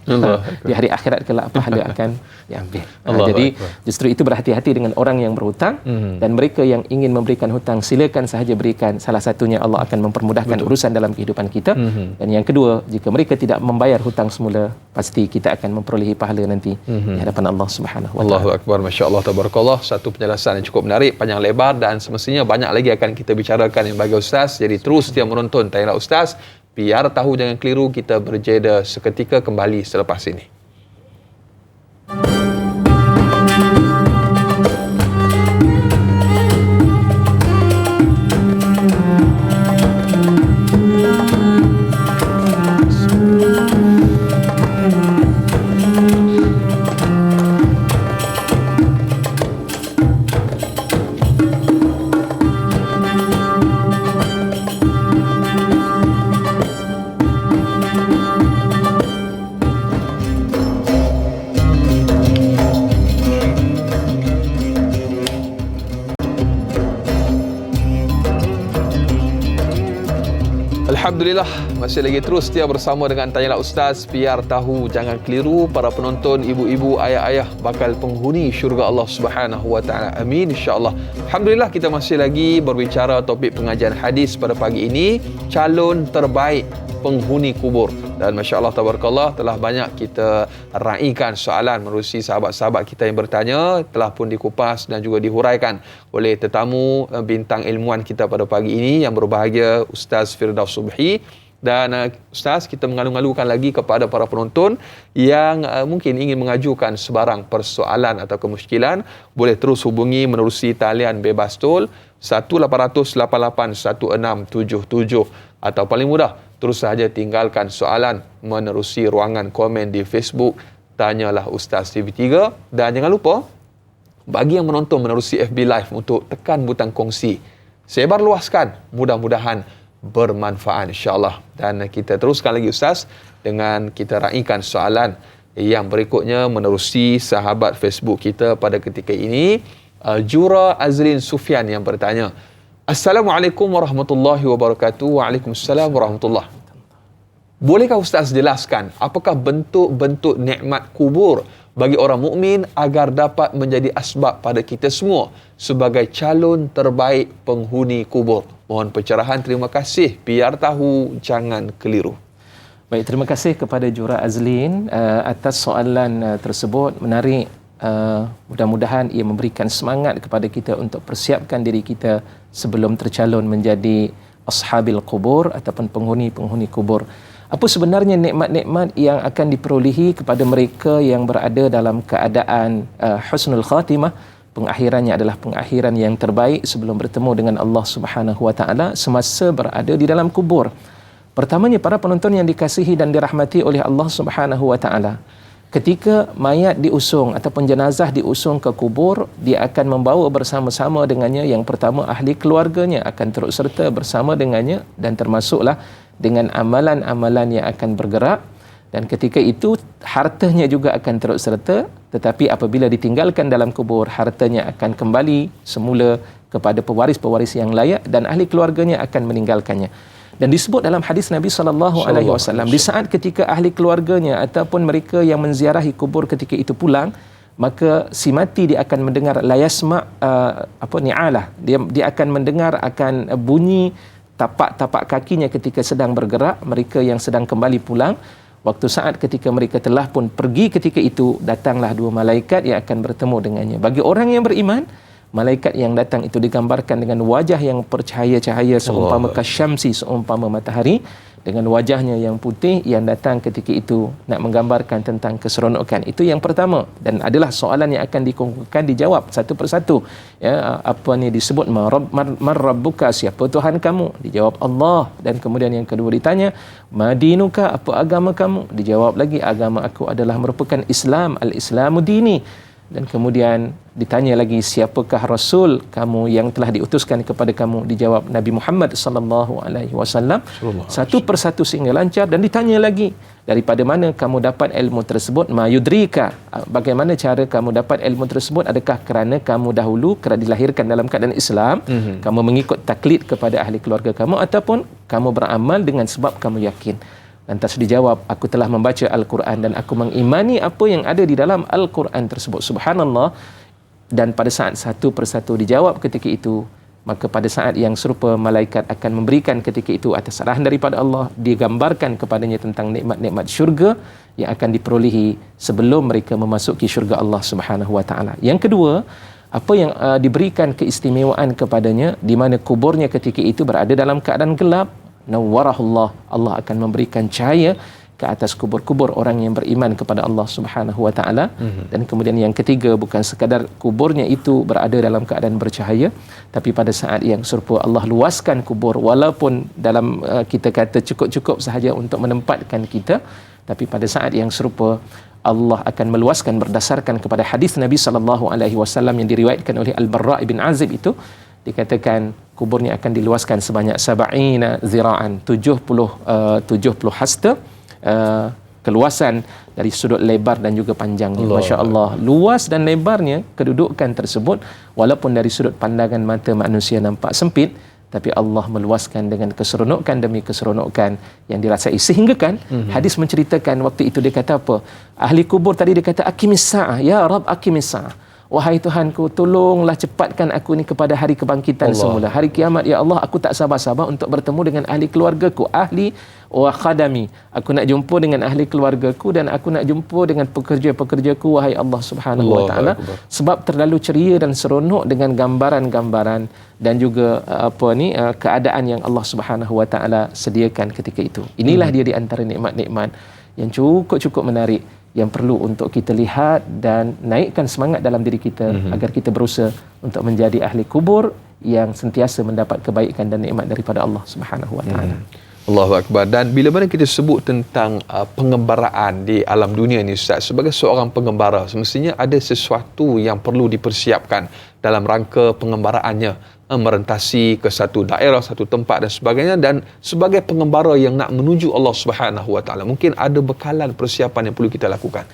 Di hari akhirat kelak pahala akan diambil. Jadi justru itu berhati-hati dengan orang yang berhutang, dan mereka yang ingin memberikan hutang, silakan sahaja berikan. Salah satunya Allah akan mempermudahkan urusan dalam kehidupan kita. Dan yang kedua, jika mereka tidak membayar hutang semula, pasti kita akan memperolehi pahala nanti di hadapan Allah Subhanahu wa taala. Allahu akbar, masya-Allah, tabarakallah. Satu penjelasan yang cukup menarik, panjang lebar, dan semestinya banyak lagi akan kita bicarakan yang bagi Ustaz. Jadi terus dia menonton tayangan Ustaz. Biar tahu jangan keliru, kita berjeda seketika, kembali selepas ini. Alhamdulillah, masih lagi terus setia bersama dengan Tanyalah Ustaz. Biar tahu, jangan keliru. Para penonton, ibu-ibu, ayah-ayah bakal penghuni syurga Allah Subhanahu wa taala. Amin insya-Allah. Alhamdulillah, kita masih lagi berbicara topik pengajian hadis pada pagi ini, calon terbaik penghuni kubur. Dan masya-Allah tabarakallah, telah banyak kita raikan soalan menerusi sahabat-sahabat kita yang bertanya, telah pun dikupas dan juga dihuraikan oleh tetamu bintang ilmuwan kita pada pagi ini yang berbahagia Ustaz Firdaus Subhi. Dan Ustaz, kita mengalu-alukan lagi kepada para penonton yang mungkin ingin mengajukan sebarang persoalan atau kemusykilan, boleh terus hubungi menerusi talian bebas tol 1-800-88-1677, atau paling mudah terus sahaja tinggalkan soalan menerusi ruangan komen di Facebook Tanyalah Ustaz TV3. Dan jangan lupa, bagi yang menonton menerusi FB Live, untuk tekan butang kongsi, sebar luaskan, mudah-mudahan bermanfaat insya-Allah. Dan kita teruskan lagi Ustaz dengan kita raikan soalan yang berikutnya menerusi sahabat Facebook kita pada ketika ini, Jura Azrin Sufyan yang bertanya, Assalamualaikum warahmatullahi wabarakatuh. Waalaikumsalam warahmatullahi. Bolehkah Ustaz jelaskan apakah bentuk-bentuk nikmat kubur bagi orang mukmin agar dapat menjadi asbab pada kita semua sebagai calon terbaik penghuni kubur? Mohon pencerahan, terima kasih. Biar tahu, jangan keliru. Baik, terima kasih kepada Jura Azlin atas soalan tersebut. Menarik. Mudah-mudahan ia memberikan semangat kepada kita untuk persiapkan diri kita sebelum tercalon menjadi ashabil kubur ataupun penghuni-penghuni kubur. Apa sebenarnya nikmat-nikmat yang akan diperolehi kepada mereka yang berada dalam keadaan husnul khatimah? Pengakhirannya adalah pengakhiran yang terbaik sebelum bertemu dengan Allah Subhanahu wa taala semasa berada di dalam kubur. Pertamanya, para penonton yang dikasihi dan dirahmati oleh Allah Subhanahu wa taala, ketika mayat diusung ataupun jenazah diusung ke kubur, dia akan membawa bersama-sama dengannya, yang pertama, ahli keluarganya akan turut serta bersama dengannya, dan termasuklah dengan amalan-amalan yang akan bergerak. Dan ketika itu hartanya juga akan turut serta, tetapi apabila ditinggalkan dalam kubur, hartanya akan kembali semula kepada pewaris-pewaris yang layak, dan ahli keluarganya akan meninggalkannya. Dan disebut dalam hadis Nabi SAW, di saat ketika ahli keluarganya ataupun mereka yang menziarahi kubur ketika itu pulang, maka si mati dia akan mendengar layasma ni'alah, dia akan mendengar akan bunyi tapak-tapak kakinya ketika sedang bergerak. Mereka yang sedang kembali pulang, waktu saat ketika mereka telah pun pergi ketika itu, datanglah dua malaikat yang akan bertemu dengannya. Bagi orang yang beriman, malaikat yang datang itu digambarkan dengan wajah yang bercahaya-cahaya seumpama kasyamsi, seumpama matahari, dengan wajahnya yang putih yang datang ketika itu nak menggambarkan tentang keseronokan. Itu yang pertama, dan adalah soalan yang akan dikukuhkan dijawab satu persatu. Ya, apa ni disebut man rabbuka, siapa Tuhan kamu? Dijawab Allah. Dan kemudian yang kedua ditanya, madinuka, apa agama kamu? Dijawab lagi, agama aku adalah merupakan Islam, al-Islamu dini. Dan kemudian ditanya lagi, siapakah Rasul kamu yang telah diutuskan kepada kamu? Dijawab Nabi Muhammad sallallahu alaihi wasallam. Satu persatu sehingga lancar. Dan ditanya lagi, daripada mana kamu dapat ilmu tersebut? Ma yudrika, bagaimana cara kamu dapat ilmu tersebut? Adakah kerana kamu dahulu kerana dilahirkan dalam keadaan Islam, kamu mengikut taklid kepada ahli keluarga kamu, ataupun kamu beramal dengan sebab kamu yakin? Lantas dijawab, aku telah membaca Al-Quran dan aku mengimani apa yang ada di dalam Al-Quran tersebut. Subhanallah. Dan pada saat satu persatu dijawab ketika itu, maka pada saat yang serupa, malaikat akan memberikan ketika itu atas arahan daripada Allah, digambarkan kepadanya tentang nikmat-nikmat syurga yang akan diperolehi sebelum mereka memasuki syurga Allah Subhanahu wa taala. Yang kedua, apa yang diberikan keistimewaan kepadanya, di mana kuburnya ketika itu berada dalam keadaan gelap, nawwarahullah, Allah akan memberikan cahaya ke atas kubur-kubur orang yang beriman kepada Allah Subhanahu wa taala. Dan kemudian yang ketiga, bukan sekadar kuburnya itu berada dalam keadaan bercahaya, tapi pada saat yang serupa Allah luaskan kubur, walaupun dalam kita kata cukup-cukup sahaja untuk menempatkan kita, tapi pada saat yang serupa Allah akan meluaskan berdasarkan kepada hadis Nabi sallallahu alaihi wasallam yang diriwayatkan oleh Al-Barra' bin Azib. Itu dikatakan kuburnya akan diluaskan sebanyak 70 zira'an, 70 hasta keluasan dari sudut lebar dan juga panjangnya. Masya Allah, luas dan lebarnya kedudukan tersebut, walaupun dari sudut pandangan mata manusia nampak sempit, tapi Allah meluaskan dengan keseronokan demi keseronokan yang dirasai. Sehingga kan hadis menceritakan waktu itu dia kata apa? Ahli kubur tadi dia kata aqimis sa'ah, ya Rabb aqimis sa'ah. Wahai Tuhanku, tolonglah cepatkan aku ni kepada hari kebangkitan semula, hari kiamat ya Allah. Aku tak sabar-sabar untuk bertemu dengan ahli keluargaku, ahli wa khadami. Aku nak jumpa dengan ahli keluargaku dan aku nak jumpa dengan pekerja-pekerjaku, wahai Allah Subhanahu wa taala. Sebab terlalu ceria dan seronok dengan gambaran-gambaran dan juga keadaan yang Allah Subhanahu wa taala sediakan ketika itu. Inilah dia di antara nikmat-nikmat yang cukup menarik yang perlu untuk kita lihat dan naikkan semangat dalam diri kita agar kita berusaha untuk menjadi ahli kubur yang sentiasa mendapat kebaikan dan nikmat daripada Allah Subhanahu wa taala. Allahu Akbar. Dan bila mana kita sebut tentang pengembaraan di alam dunia ni Ustaz, sebagai seorang pengembara semestinya ada sesuatu yang perlu dipersiapkan dalam rangka pengembaraannya, merentasi ke satu daerah, satu tempat dan sebagainya. Dan sebagai pengembara yang nak menuju Allah Subhanahu wa taala, mungkin ada bekalan persiapan yang perlu kita lakukan.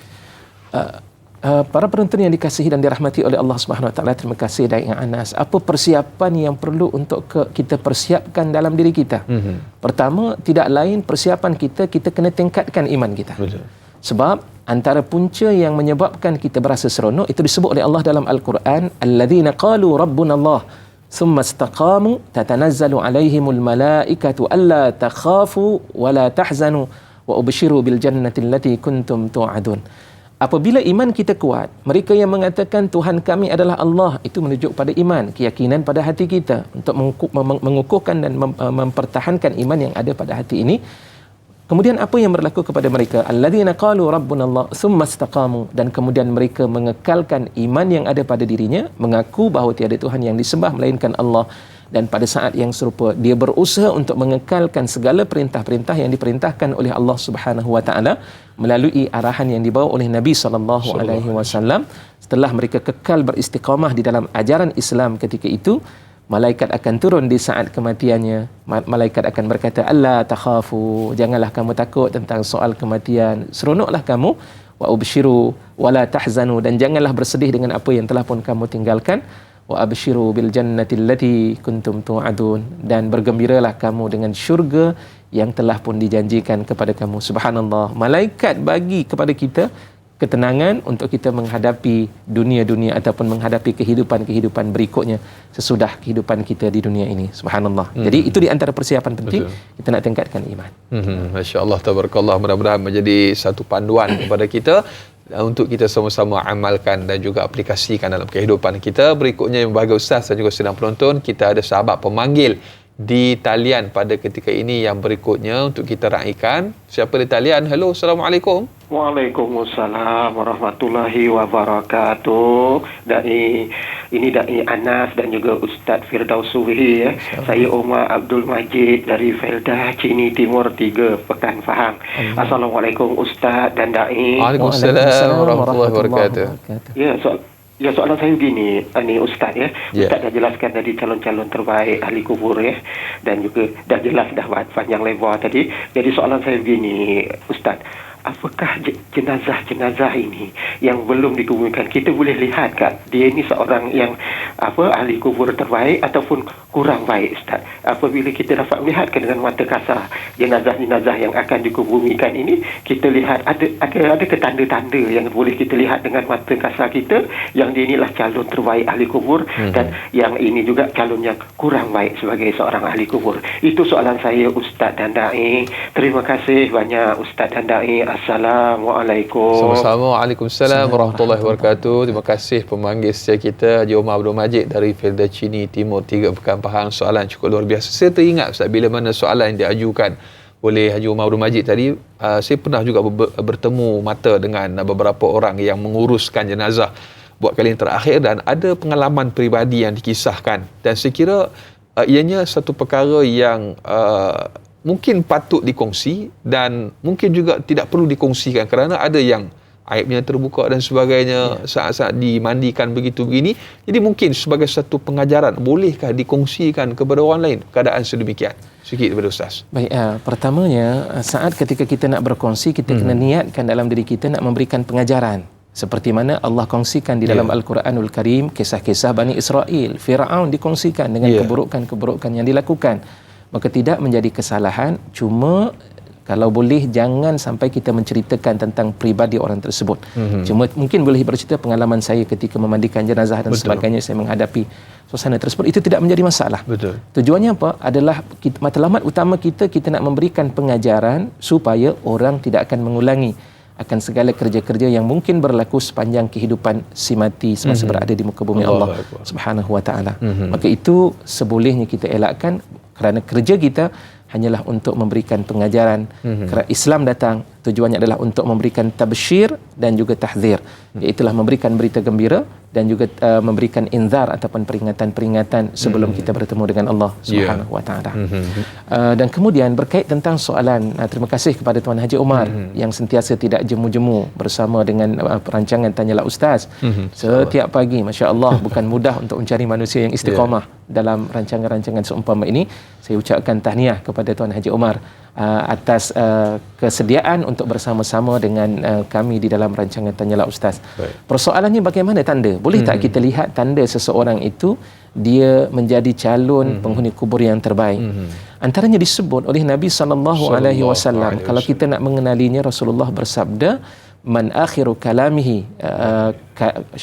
Para penonton yang dikasihi dan dirahmati oleh Allah Subhanahu wa taala, terima kasih Da'i Anas. Apa persiapan yang perlu untuk kita persiapkan dalam diri kita? Pertama, tidak lain persiapan kita kena tingkatkan iman kita. Betul. Sebab antara punca yang menyebabkan kita berasa seronok itu disebut oleh Allah dalam Al-Quran, alladzina qalu rabbunallah thumma istaqamu tatanazzalu alaihimul malaikatu alla takhafu wa la tahzanu wa ubshiru bil jannati allati kuntum tu'adun. Apabila iman kita kuat, mereka yang mengatakan Tuhan kami adalah Allah, itu menunjuk pada iman, keyakinan pada hati kita untuk mengukuhkan dan mempertahankan iman yang ada pada hati ini. Kemudian apa yang berlaku kepada mereka? Alladzina qalu rabbunallah tsumma istaqamu, dan kemudian mereka mengekalkan iman yang ada pada dirinya, mengaku bahawa tiada Tuhan yang disembah melainkan Allah, dan pada saat yang serupa dia berusaha untuk mengekalkan segala perintah-perintah yang diperintahkan oleh Allah Subhanahu wa taala melalui arahan yang dibawa oleh Nabi sallallahu alaihi wasallam. Setelah mereka kekal beristiqamah di dalam ajaran Islam ketika itu, malaikat akan turun di saat kematiannya. Malaikat akan berkata, alla takhafu, janganlah kamu takut tentang soal kematian, seronoklah kamu, wa ubshiru wala tahzanu, dan janganlah bersedih dengan apa yang telah pun kamu tinggalkan, wa abshiru bil jannati allati kuntum tu'adun, dan bergembiralah kamu dengan syurga yang telah pun dijanjikan kepada kamu. Subhanallah, malaikat bagi kepada kita ketenangan untuk kita menghadapi dunia-dunia ataupun menghadapi kehidupan-kehidupan berikutnya sesudah kehidupan kita di dunia ini. Subhanallah. Jadi itu di antara persiapan penting. Betul. Kita nak tingkatkan iman. Masya-Allah, tabarakallah. Mudah-mudahan menjadi satu panduan kepada kita untuk kita sama-sama amalkan dan juga aplikasikan dalam kehidupan kita. Berikutnya yang berbahagia Ustaz dan juga sedang penonton, kita ada sahabat pemanggil di talian pada ketika ini yang berikutnya untuk kita raikan. Siapa di talian? Hello, Assalamualaikum. Waalaikumsalam warahmatullahi wabarakatuh. Ini Da'i Anas dan juga Ustaz Firdaus Suhi ya. Saya Umar Abdul Majid dari Felda Cini Timur 3 Pekan Fahang. Assalamualaikum Ustaz dan Da'i. Waalaikumsalam warahmatullahi wabarakatuh. Ya, soalan saya begini, ini Ustaz ya. Ustaz dah jelaskan tadi calon-calon terbaik ahli kubur ya. Dan juga dah jelas dah panjang lebar tadi. Jadi soalan saya begini Ustaz, apakah jenazah-jenazah ini yang belum dikuburkan, kita boleh lihat kan dia ini seorang yang ahli kubur terbaik ataupun kurang baik Ustaz? Apabila kita dapat melihatkan dengan mata kasar jenazah-jenazah yang akan dikuburkan ini, kita lihat ada tanda-tanda yang boleh kita lihat dengan mata kasar kita yang dia inilah calon terbaik ahli kubur dan yang ini juga calon yang kurang baik sebagai seorang ahli kubur. Itu soalan saya Ustaz dan Da'i. Terima kasih banyak Ustaz dan Da'i. Assalamualaikum. Sama-sama. Waalaikumsalam warahmatullahi wabarakatuh. Terima kasih pemanggil setia kita Haji Umar Abdul Majid dari Felda Cini Timur 3 Pekan Pahang. Soalan cukup luar biasa. Saya teringat Ustaz, bila mana soalan yang diajukan oleh Haji Umar Abdul Majid tadi, saya pernah juga bertemu mata dengan beberapa orang yang menguruskan jenazah buat kali yang terakhir, dan ada pengalaman peribadi yang dikisahkan, dan saya kira ianya satu perkara yang mungkin patut dikongsi dan mungkin juga tidak perlu dikongsikan kerana ada yang aibnya terbuka dan sebagainya saat-saat dimandikan begitu begini. Jadi mungkin sebagai satu pengajaran, bolehkah dikongsikan kepada orang lain keadaan sedemikian? Sikit daripada Ustaz. Baik, pertamanya saat ketika kita nak berkongsi, kita kena niatkan dalam diri kita nak memberikan pengajaran. Seperti mana Allah kongsikan di dalam Al-Quranul Karim kisah-kisah Bani Israel. Fir'aun dikongsikan dengan keburukan-keburukan yang dilakukan. Maka tidak menjadi kesalahan, cuma kalau boleh jangan sampai kita menceritakan tentang pribadi orang tersebut. Cuma mungkin boleh bercerita pengalaman saya ketika memandikan jenazah dan sebagainya, saya menghadapi suasana tersebut, itu tidak menjadi masalah. Tujuannya apa? Adalah matlamat utama kita nak memberikan pengajaran supaya orang tidak akan mengulangi akan segala kerja-kerja yang mungkin berlaku sepanjang kehidupan si mati semasa berada di muka bumi Allah Subhanahu wa taala. Maka itu sebolehnya kita elakkan, kerana kerja kita hanyalah untuk memberikan pengajaran. Kerana Islam datang tujuannya adalah untuk memberikan tabsyir dan juga tahzir, iaitulah memberikan berita gembira dan juga memberikan inzar ataupun peringatan-peringatan sebelum kita bertemu dengan Allah Subhanahu wa taala. Dan kemudian berkait tentang soalan, terima kasih kepada Tuan Haji Omar yang sentiasa tidak jemu-jemu bersama dengan perancangan Tanyalah Ustaz. Setiap pagi, masya-Allah, bukan mudah untuk mencari manusia yang istiqamah dalam rancangan-rancangan seumpama ini. Saya ucapkan tahniah kepada Tuan Haji Omar atas kesediaan untuk bersama-sama dengan kami di dalam rancangan Tanyalah Ustaz. Persoalannya bagaimana tanda? Boleh tak kita lihat tanda seseorang itu dia menjadi calon penghuni kubur yang terbaik? Antaranya disebut oleh Nabi SAW. Kalau kita nak mengenalinya, Rasulullah bersabda, man akhiru kalamihi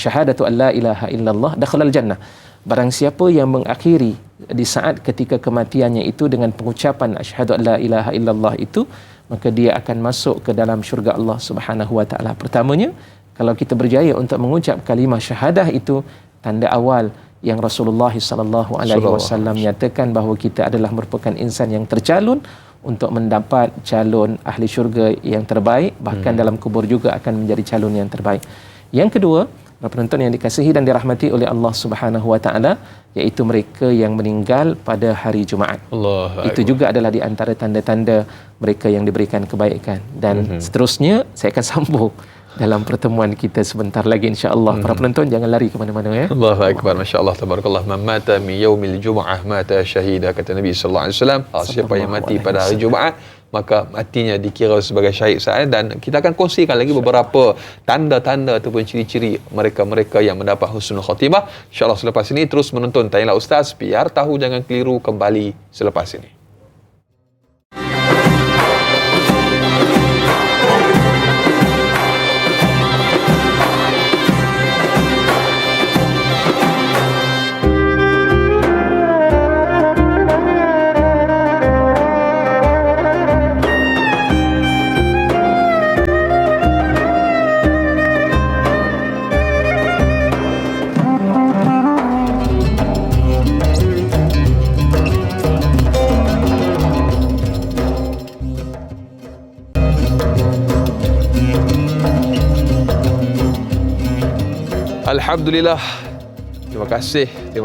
syahadatu an la ilaha illallah dakhalal jannah. Barang siapa yang mengakhiri di saat ketika kematiannya itu dengan pengucapan asyhadu an la ilaha illallah itu, maka dia akan masuk ke dalam syurga Allah Subhanahu wa taala. Pertamanya, kalau kita berjaya untuk mengucap kalimah syahadah itu, tanda awal yang Rasulullah sallallahu alaihi wasallam nyatakan bahawa kita adalah merupakan insan yang tercalon untuk mendapat calon ahli syurga yang terbaik, bahkan dalam kubur juga akan menjadi calon yang terbaik. Yang kedua, penonton yang dikasihi dan dirahmati oleh Allah Subhanahu wa taala, iaitu mereka yang meninggal pada hari Jumaat. Itu juga adalah di antara tanda-tanda mereka yang diberikan kebaikan. Dan seterusnya saya akan sambung dalam pertemuan kita sebentar lagi, insya-Allah. Para penonton jangan lari ke mana-mana ya. Allahu akbar, masya-Allah, tabarakallah. Man mata min yaumil jumu'ah mata syahida, kata Nabi sallallahu alaihi wasallam. Siapa yang mati pada hari Jumaat, maka matinya dikira sebagai syahid saat. Dan kita akan kongsikan lagi beberapa tanda-tanda ataupun ciri-ciri mereka-mereka yang mendapat husnul khatimah, insya-Allah selepas ini. Terus menonton Tanyalah Ustaz, biar tahu jangan keliru, kembali selepas ini. Alhamdulillah. Terima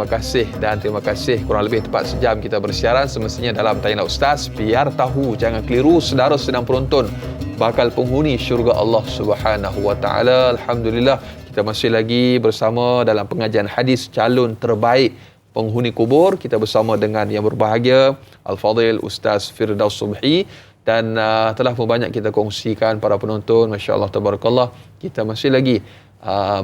kasih dan terima kasih. Kurang lebih tepat sejam kita bersiaran semestinya dalam Tanyalah Ustaz, biar tahu jangan keliru. Saudara sedang penonton bakal penghuni syurga Allah Subhanahu wa taala. Alhamdulillah, kita masih lagi bersama dalam pengajian hadis calon terbaik penghuni kubur. Kita bersama dengan yang berbahagia Al-Fadhil Ustaz Firdaus Subhi, dan telah pun banyak kita kongsikan para penonton, masya-Allah tabarakallah. Kita masih lagi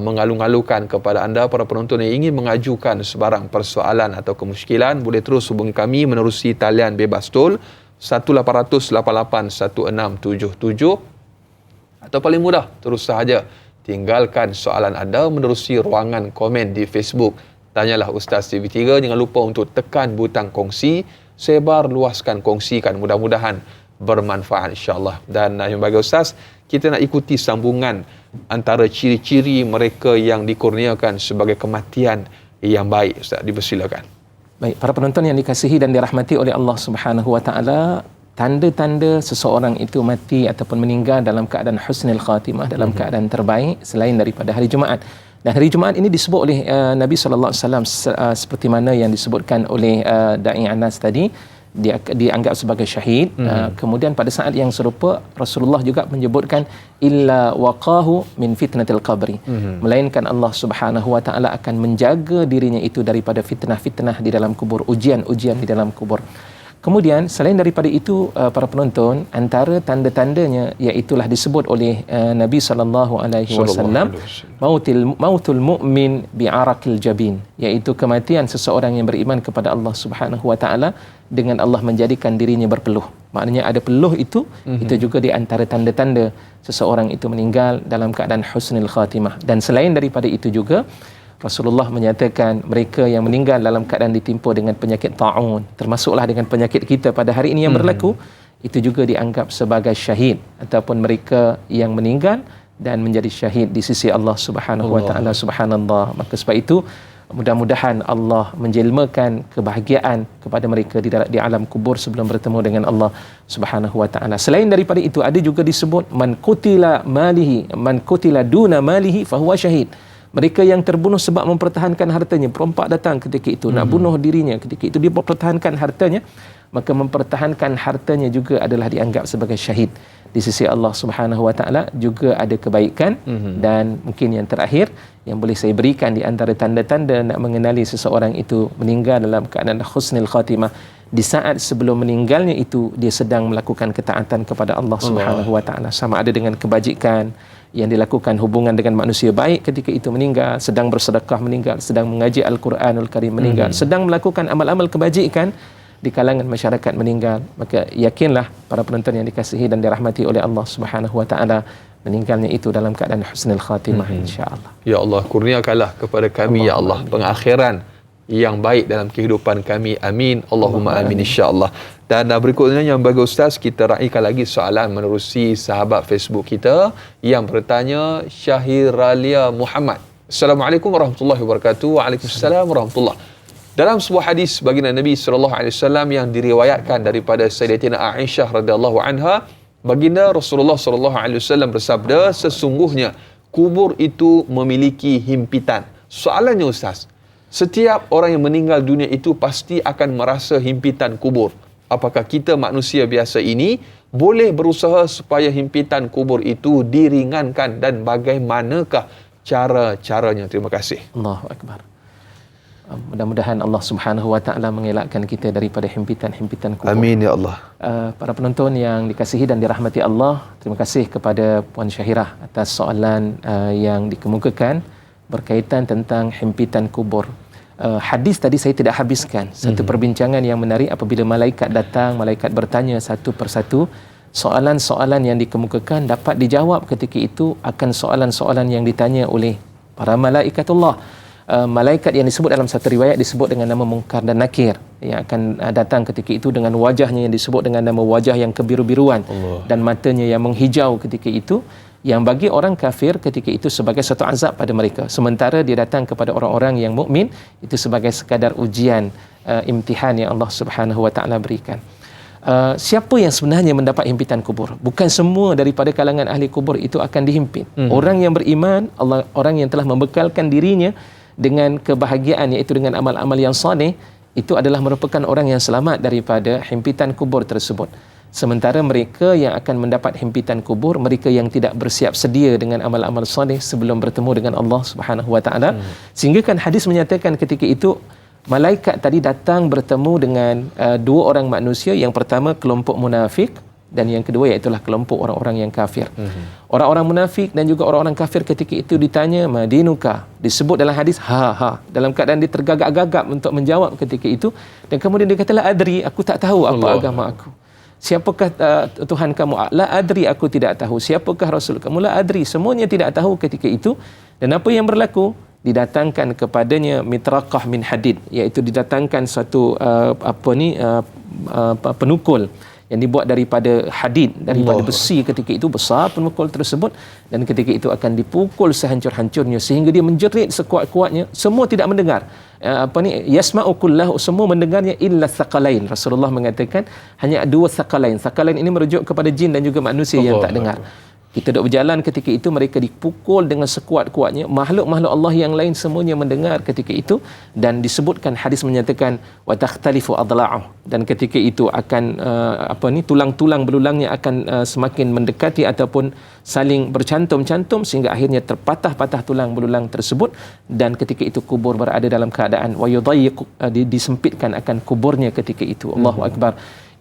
mengalu-alukan kepada anda para penonton yang ingin mengajukan sebarang persoalan atau kemusykilan, boleh terus hubungi kami menerusi talian bebas tol 1-800-88-1677, atau paling mudah terus sahaja tinggalkan soalan anda menerusi ruangan komen di Facebook Tanyalah Ustaz TV3. Jangan lupa untuk tekan butang kongsi, sebar luaskan, kongsikan, mudah-mudahan bermanfaat insya-Allah. Dan yang bagi Ustaz, kita nak ikuti sambungan antara ciri-ciri mereka yang dikurniakan sebagai kematian yang baik. Ustaz, dipersilakan. Baik, para penonton yang dikasihi dan dirahmati oleh Allah Subhanahu wa taala, tanda-tanda seseorang itu mati ataupun meninggal dalam keadaan husnul khatimah, dalam keadaan terbaik selain daripada hari Jumaat. Dan hari Jumaat ini disebut oleh Nabi sallallahu alaihi wasallam seperti mana yang disebutkan oleh Da'i Anas tadi, dia dianggap sebagai syahid. Kemudian pada saat yang serupa Rasulullah juga menyebutkan illa waqahu min fitnatil qabri, melainkan Allah Subhanahu wa taala akan menjaga dirinya itu daripada fitnah-fitnah di dalam kubur, ujian-ujian di dalam kubur. Kemudian selain daripada itu para penonton, antara tanda-tandanya iaitulah disebut oleh Nabi SAW, mautul mu'min bi'arakil jabin, iaitu kematian seseorang yang beriman kepada Allah Subhanahu wa taala dengan Allah menjadikan dirinya berpeluh. Maknanya ada peluh itu juga di antara tanda-tanda seseorang itu meninggal dalam keadaan husnul khatimah. Dan selain daripada itu juga Rasulullah menyatakan mereka yang meninggal dalam keadaan ditimpa dengan penyakit ta'un, termasuklah dengan penyakit kita pada hari ini yang berlaku, itu juga dianggap sebagai syahid, ataupun mereka yang meninggal dan menjadi syahid di sisi Allah Subhanahu wa taala. Subhanallah. Maka sebab itu mudah-mudahan Allah menjelmakan kebahagiaan kepada mereka di alam kubur sebelum bertemu dengan Allah Subhanahu wa taala. Selain daripada itu ada juga disebut man qutila duna malihi fahuwa syahid. Mereka yang terbunuh sebab mempertahankan hartanya, perompak datang ketika itu nak bunuh dirinya, ketika itu dia mempertahankan hartanya, maka mempertahankan hartanya juga adalah dianggap sebagai syahid di sisi Allah Subhanahu wa taala. Juga ada kebaikan. Dan mungkin yang terakhir yang boleh saya berikan di antara tanda-tanda nak mengenali seseorang itu meninggal dalam keadaan husnul khatimah, di saat sebelum meninggalnya itu dia sedang melakukan ketaatan kepada Allah Subhanahu wa taala, sama ada dengan kebajikan yang dilakukan, hubungan dengan manusia baik ketika itu meninggal, sedang bersedekah meninggal, sedang mengaji Al-Quranul Karim meninggal, sedang melakukan amal-amal kebajikan di kalangan masyarakat meninggal. Maka yakinlah para penonton yang dikasihi dan dirahmati oleh Allah Subhanahu wa taala, meninggalnya itu dalam keadaan husnul khatimah insya-Allah. Ya Allah, kurniakanlah kepada kami ya Allah pengakhiran yang baik dalam kehidupan kami. Amin. Allahumma amin insya-Allah. Dan berikutnya yang bagi Ustaz, kita raikan lagi soalan menerusi sahabat Facebook kita yang bertanya, Syahiralia Muhammad. Assalamualaikum warahmatullahi wabarakatuh. Waalaikumsalam warahmatullahi. Dalam sebuah hadis baginda Nabi SAW yang diriwayatkan daripada Sayyidatina Aisyah radhiyallahu anha, baginda Rasulullah SAW bersabda, sesungguhnya kubur itu memiliki himpitan. Soalannya Ustaz, setiap orang yang meninggal dunia itu pasti akan merasa himpitan kubur. Apakah kita manusia biasa ini boleh berusaha supaya himpitan kubur itu diringankan, dan bagaimanakah cara-caranya? Terima kasih. Allahu Akbar. Mudah-mudahan Allah Subhanahu wa taala mengelakkan kita daripada himpitan-himpitan kubur. Amin ya Allah. Para penonton yang dikasihi dan dirahmati Allah, terima kasih kepada Puan Syahirah atas soalan yang dikemukakan berkaitan tentang himpitan kubur. Hadis tadi saya tidak habiskan. Satu perbincangan yang menarik apabila malaikat datang, malaikat bertanya satu persatu, soalan-soalan yang dikemukakan dapat dijawab ketika itu akan soalan-soalan yang ditanya oleh para malaikatullah. Malaikat yang disebut dalam satu riwayat disebut dengan nama Munkar dan Nakir, yang akan datang ketika itu dengan wajahnya yang disebut dengan nama wajah yang kebiru-biruan dan matanya yang menghijau ketika itu, yang bagi orang kafir ketika itu sebagai satu azab pada mereka, sementara dia datang kepada orang-orang yang mukmin itu sebagai sekadar ujian, imtihan yang Allah Subhanahu wa taala berikan. Siapa yang sebenarnya mendapat himpitan kubur? Bukan semua daripada kalangan ahli kubur itu akan dihimpit. Orang yang beriman, orang yang telah membekalkan dirinya dengan kebahagiaan, iaitu dengan amal-amal yang saleh, itu adalah merupakan orang yang selamat daripada himpitan kubur tersebut. Sementara mereka yang akan mendapat himpitan kubur, mereka yang tidak bersiap sedia dengan amal-amal saleh sebelum bertemu dengan Allah Subhanahu wa taala. Sehingga kan hadis menyatakan ketika itu malaikat tadi datang bertemu dengan dua orang manusia. Yang pertama kelompok munafik, dan yang kedua iaitulah kelompok orang-orang yang kafir. Orang-orang munafik dan juga orang-orang kafir ketika itu ditanya, madinuka, disebut dalam hadis dalam keadaan dia tergagap-gagap untuk menjawab ketika itu, dan kemudian dia kata, la adri, aku tak tahu apa agama aku. Siapakah Tuhan kamu? La adri, aku tidak tahu. Siapakah Rasul kamu? La adri, semuanya tidak tahu ketika itu. Dan apa yang berlaku? Didatangkan kepadanya mitraqah min hadid, iaitu didatangkan satu penukul yang dibuat daripada hadid, daripada besi ketika itu, besar penukul tersebut, dan ketika itu akan dipukul sehancur-hancurnya sehingga dia menjerit sekuat-kuatnya, semua tidak mendengar. Yasma'u kullahu, semua mendengarnya illa thaqalain. Rasulullah mengatakan hanya dua thaqalain. Thaqalain ini merujuk kepada jin dan juga manusia yang tak dengar. Kita duduk berjalan ketika itu, mereka dipukul dengan sekuat-kuatnya. Makhluk-makhluk Allah yang lain semuanya mendengar ketika itu, dan disebutkan, hadis menyatakan wa takhtalifu adla'uh, dan ketika itu akan tulang-tulang belulangnya akan semakin mendekati ataupun saling bercantum-cantum sehingga akhirnya terpatah-patah tulang belulang tersebut, dan ketika itu kubur berada dalam keadaan wa yudayyiq, disempitkan akan kuburnya ketika itu. Allahu akbar.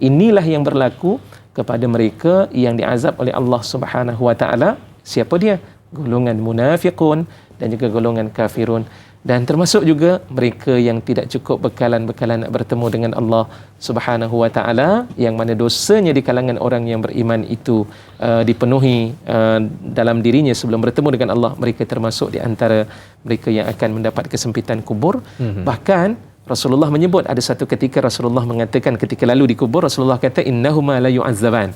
Inilah yang berlaku kepada mereka yang diazab oleh Allah Subhanahu wa taala. Siapa dia? Golongan munafiqun dan juga golongan kafirun, dan termasuk juga mereka yang tidak cukup bekalan-bekalan nak bertemu dengan Allah Subhanahu wa taala, yang mana dosanya di kalangan orang yang beriman itu dipenuhi dalam dirinya sebelum bertemu dengan Allah. Mereka termasuk di antara mereka yang akan mendapat kesempitan kubur. Bahkan Rasulullah menyebut, ada satu ketika Rasulullah mengatakan ketika lalu di kubur, Rasulullah kata innahuma la yu'azzaban.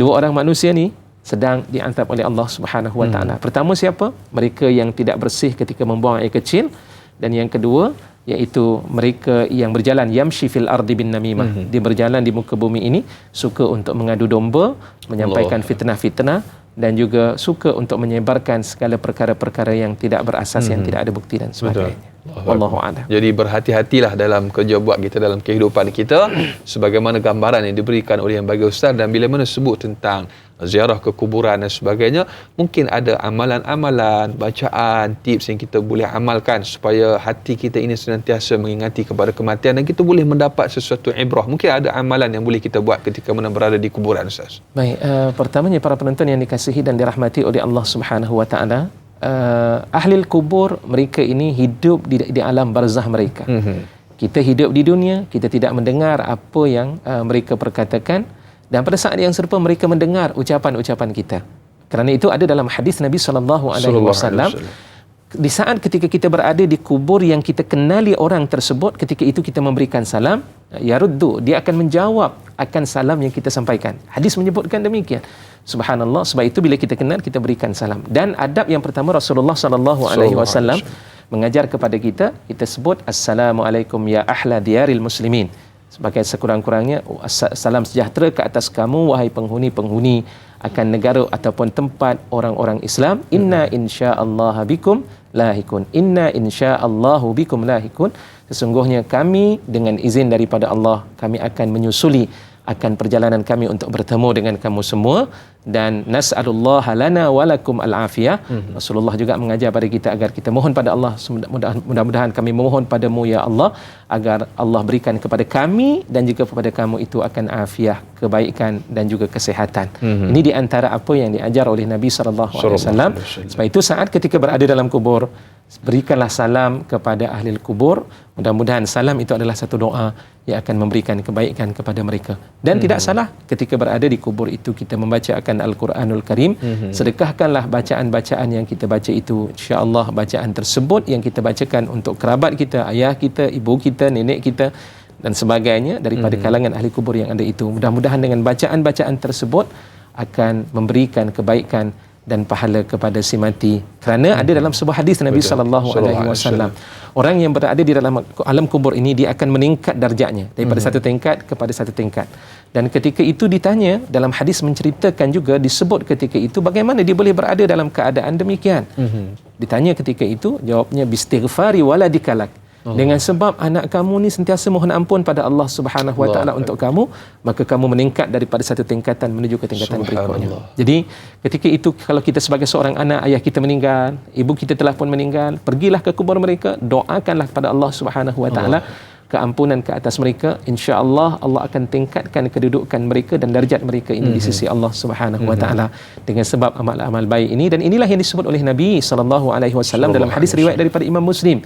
Dua orang manusia ni sedang diazab oleh Allah Subhanahu wa taala. Pertama siapa? Mereka yang tidak bersih ketika membuang air kecil, dan yang kedua iaitu mereka yang berjalan yamshi fil ardi bin namimah. Dia berjalan di muka bumi ini suka untuk mengadu domba, menyampaikan fitnah-fitnah, dan juga suka untuk menyebarkan segala perkara-perkara yang tidak berasas, yang tidak ada bukti dan sebagainya. Wallahu a'lam. Jadi berhati-hatilah dalam kerja buat kita, dalam kehidupan kita, sebagaimana gambaran yang diberikan oleh yang bagi Ustaz. Dan bila mana sebut tentang ziarah ke kuburan dan sebagainya, mungkin ada amalan-amalan, bacaan, tips yang kita boleh amalkan supaya hati kita ini senantiasa mengingati kepada kematian, dan kita boleh mendapat sesuatu ibrah. Mungkin ada amalan yang boleh kita buat ketika mana berada di kuburan, Ustaz. Baik, pertamanya para penonton yang dikasihi dan dirahmati oleh Allah Subhanahu wa taala, ahli kubur mereka ini hidup di alam barzah mereka. Kita hidup di dunia, kita tidak mendengar apa yang mereka perkatakan, dan pada saat yang serupa mereka mendengar ucapan-ucapan kita. Kerana itu ada dalam hadis Nabi SAW, di saat ketika kita berada di kubur yang kita kenali orang tersebut, ketika itu kita memberikan salam, yaruddu, dia akan menjawab akan salam yang kita sampaikan. Hadis menyebutkan demikian. Subhanallah. Sebab itu bila kita kenal, kita berikan salam. Dan adab yang pertama Rasulullah SAW mengajar kepada kita, kita sebut assalamualaikum ya ahla diyaril muslimin, sebagai sekurang-kurangnya salam sejahtera ke atas kamu wahai penghuni-penghuni akan negara ataupun tempat orang-orang Islam. Inna insya'allah bikum lahikun. Inna insya'allahu bikum lahikun. Sesungguhnya kami dengan izin daripada Allah, kami akan menyusuli akan perjalanan kami untuk bertemu dengan kamu semua, dan nas'alullaha lana walakum al-afiyah. Rasulullah juga mengajar pada kita agar kita mohon pada Allah, mudah-mudahan kami memohon padamu ya Allah agar Allah berikan kepada kami dan juga kepada kamu itu akan afiah, kebaikan dan juga kesehatan. Ini di antara apa yang diajar oleh Nabi SAW. Sebab itu saat ketika berada dalam kubur, berikanlah salam kepada ahli kubur. Mudah-mudahan salam itu adalah satu doa yang akan memberikan kebaikan kepada mereka. Dan tidak salah ketika berada di kubur itu kita membaca akan Al-Quranul Karim. Sedekahkanlah bacaan-bacaan yang kita baca itu. InsyaAllah bacaan tersebut yang kita bacakan untuk kerabat kita, ayah kita, ibu kita, nenek kita dan sebagainya daripada kalangan ahli kubur yang ada itu. Mudah-mudahan dengan bacaan-bacaan tersebut akan memberikan kebaikan dan pahala kepada si mati. Kerana ada dalam sebuah hadis Nabi SAW, orang yang berada di dalam alam kubur ini dia akan meningkat darjatnya daripada satu tingkat kepada satu tingkat. Dan ketika itu ditanya, dalam hadis menceritakan juga disebut ketika itu bagaimana dia boleh berada dalam keadaan demikian. Ditanya ketika itu, jawabnya bistighfari waladikalak. Dengan sebab anak kamu ni sentiasa mohon ampun pada Allah Subhanahu wa taala untuk kamu, maka kamu meningkat daripada satu tingkatan menuju ke tingkatan berikutnya. Jadi ketika itu kalau kita sebagai seorang anak, ayah kita meninggal, ibu kita telah pun meninggal, pergilah ke kubur mereka, doakanlah kepada Allah Subhanahu wa taala keampunan ke atas mereka. Insya-Allah Allah akan tingkatkan kedudukan mereka dan darjat mereka ini di sisi Allah Subhanahu wa taala dengan sebab amal-amal baik ini. Dan inilah yang disebut oleh Nabi SAW dalam hadis riwayat daripada Imam Muslim.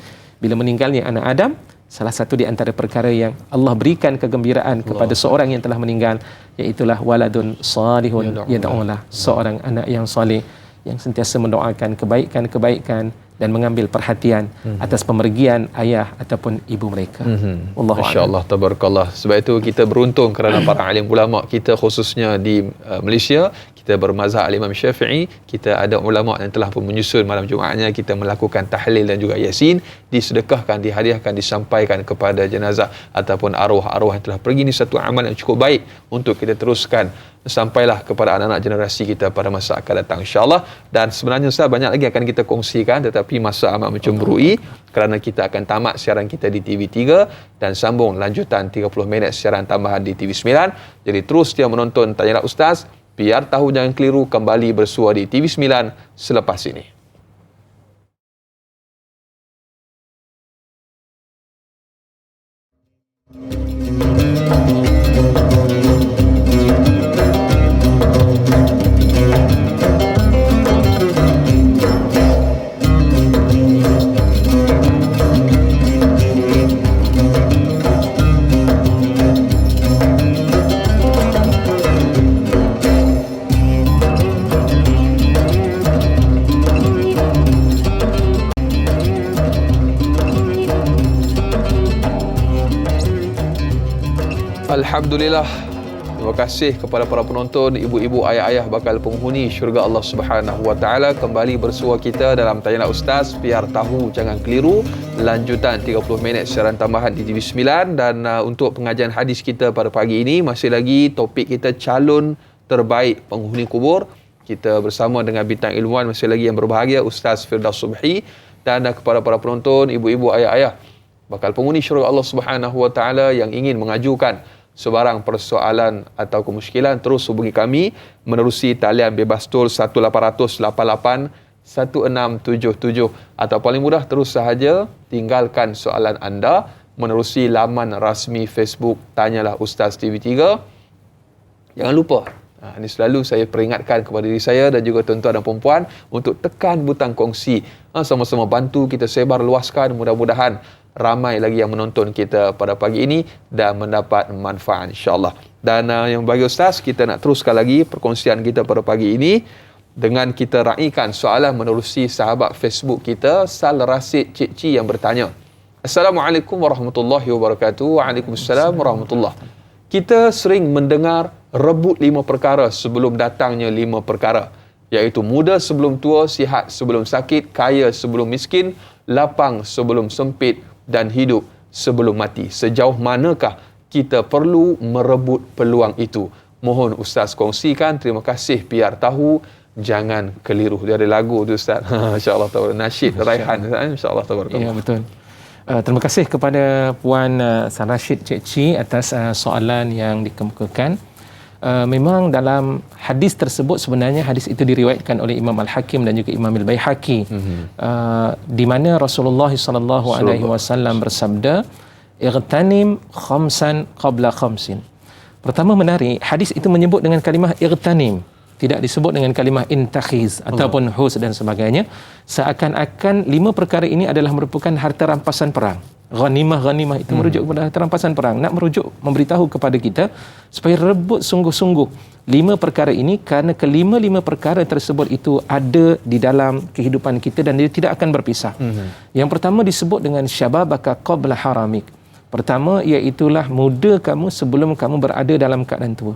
Bila meninggalnya anak Adam, salah satu di antara perkara yang Allah berikan kegembiraan kepada seorang yang telah meninggal, iaitulah waladun salihun yad'ulah, seorang anak yang soleh yang sentiasa mendoakan kebaikan-kebaikan dan mengambil perhatian atas pemergian ayah ataupun ibu mereka. Wallahu a'lam. Masya-Allah, tabarakallah. Sebab itu kita beruntung kerana para alim ulama kita khususnya di Malaysia, kita bermazhab Imam Syafi'i, kita ada ulama yang telah pun menyusun malam Jumaatnya kita melakukan tahlil dan juga yasin, disedekahkan, dihadiahkan, disampaikan kepada jenazah ataupun arwah-arwah yang telah pergi. Ini satu amal yang cukup baik untuk kita teruskan sampailah kepada anak-anak generasi kita pada masa akan datang, insya-Allah. Dan sebenarnya Ustaz, banyak lagi akan kita kongsikan, tetapi masa amat mencemburui kerana kita akan tamat siaran kita di TV3 dan sambung lanjutan 30 minit siaran tambahan di TV9. Jadi terus dia menonton Tanyalah Ustaz, biar tahu jangan keliru, kembali bersua di TV9 selepas ini. Alhamdulillah. Terima kasih kepada para penonton, ibu-ibu, ayah-ayah bakal penghuni syurga Allah Subhanahu wa taala. Kembali bersua kita dalam Tanyalah Ustaz, biar tahu jangan keliru, lanjutan 30 minit siaran tambahan di TV9. Dan untuk pengajian hadis kita pada pagi ini, masih lagi topik kita calon terbaik penghuni kubur. Kita bersama dengan bintang ilmuwan masih lagi yang berbahagia, Ustaz Firdaus Subhi. Dan kepada para penonton, ibu-ibu, ayah-ayah bakal penghuni syurga Allah Subhanahu wa taala yang ingin mengajukan sebarang persoalan atau kemusykilan, terus hubungi kami menerusi talian bebas tol 1888 1677, atau paling mudah terus sahaja tinggalkan soalan anda menerusi laman rasmi Facebook Tanyalah Ustaz TV3. Jangan lupa, ini selalu saya peringatkan kepada diri saya dan juga tuan-tuan dan puan-puan untuk tekan butang kongsi. Sama-sama bantu kita sebar luaskan, mudah-mudahan ramai lagi yang menonton kita pada pagi ini dan mendapat manfaat, insya-Allah. Dan yang bagi Ustaz, kita nak teruskan lagi perkongsian kita pada pagi ini dengan kita raikan soalan menerusi sahabat Facebook kita Sal Rasid Cik Ci yang bertanya. Assalamualaikum warahmatullahi wabarakatuh. Waalaikumsalam warahmatullahi. Kita sering mendengar rebut 5 perkara sebelum datangnya 5 perkara, iaitu muda sebelum tua, sihat sebelum sakit, kaya sebelum miskin, lapang sebelum sempit, dan hidup sebelum mati. Sejauh manakah kita perlu merebut peluang itu? Mohon Ustaz kongsikan. Terima kasih, biar tahu jangan keliru. Dia ada lagu tu Ustaz. Insya-Allah taala nasyid Raihan, insya-Allah taala. Ya, betul. Terima kasih kepada Puan Sarashid Cik Ci atas soalan yang dikemukakan. Memang dalam hadis tersebut, sebenarnya hadis itu diriwayatkan oleh Imam Al-Hakim dan juga Imam Al-Baihaqi, di mana Rasulullah sallallahu alaihi wasallam bersabda, "Ightanim khamsan qabla khamsin." Pertama menarik, hadis itu menyebut dengan kalimah ightanim, tidak disebut dengan kalimah intakhiz ataupun hus dan sebagainya, seakan-akan 5 perkara ini adalah merupakan harta rampasan perang. Ghanimah itu merujuk kepada harta rampasan perang. Nak merujuk, memberitahu kepada kita supaya rebut sungguh-sungguh 5 perkara ini, kerana kelima-lima perkara tersebut itu ada di dalam kehidupan kita dan dia tidak akan berpisah. Yang pertama disebut dengan syababaka qabla haramik. Pertama, iaitulah muda kamu sebelum kamu berada dalam keadaan tua.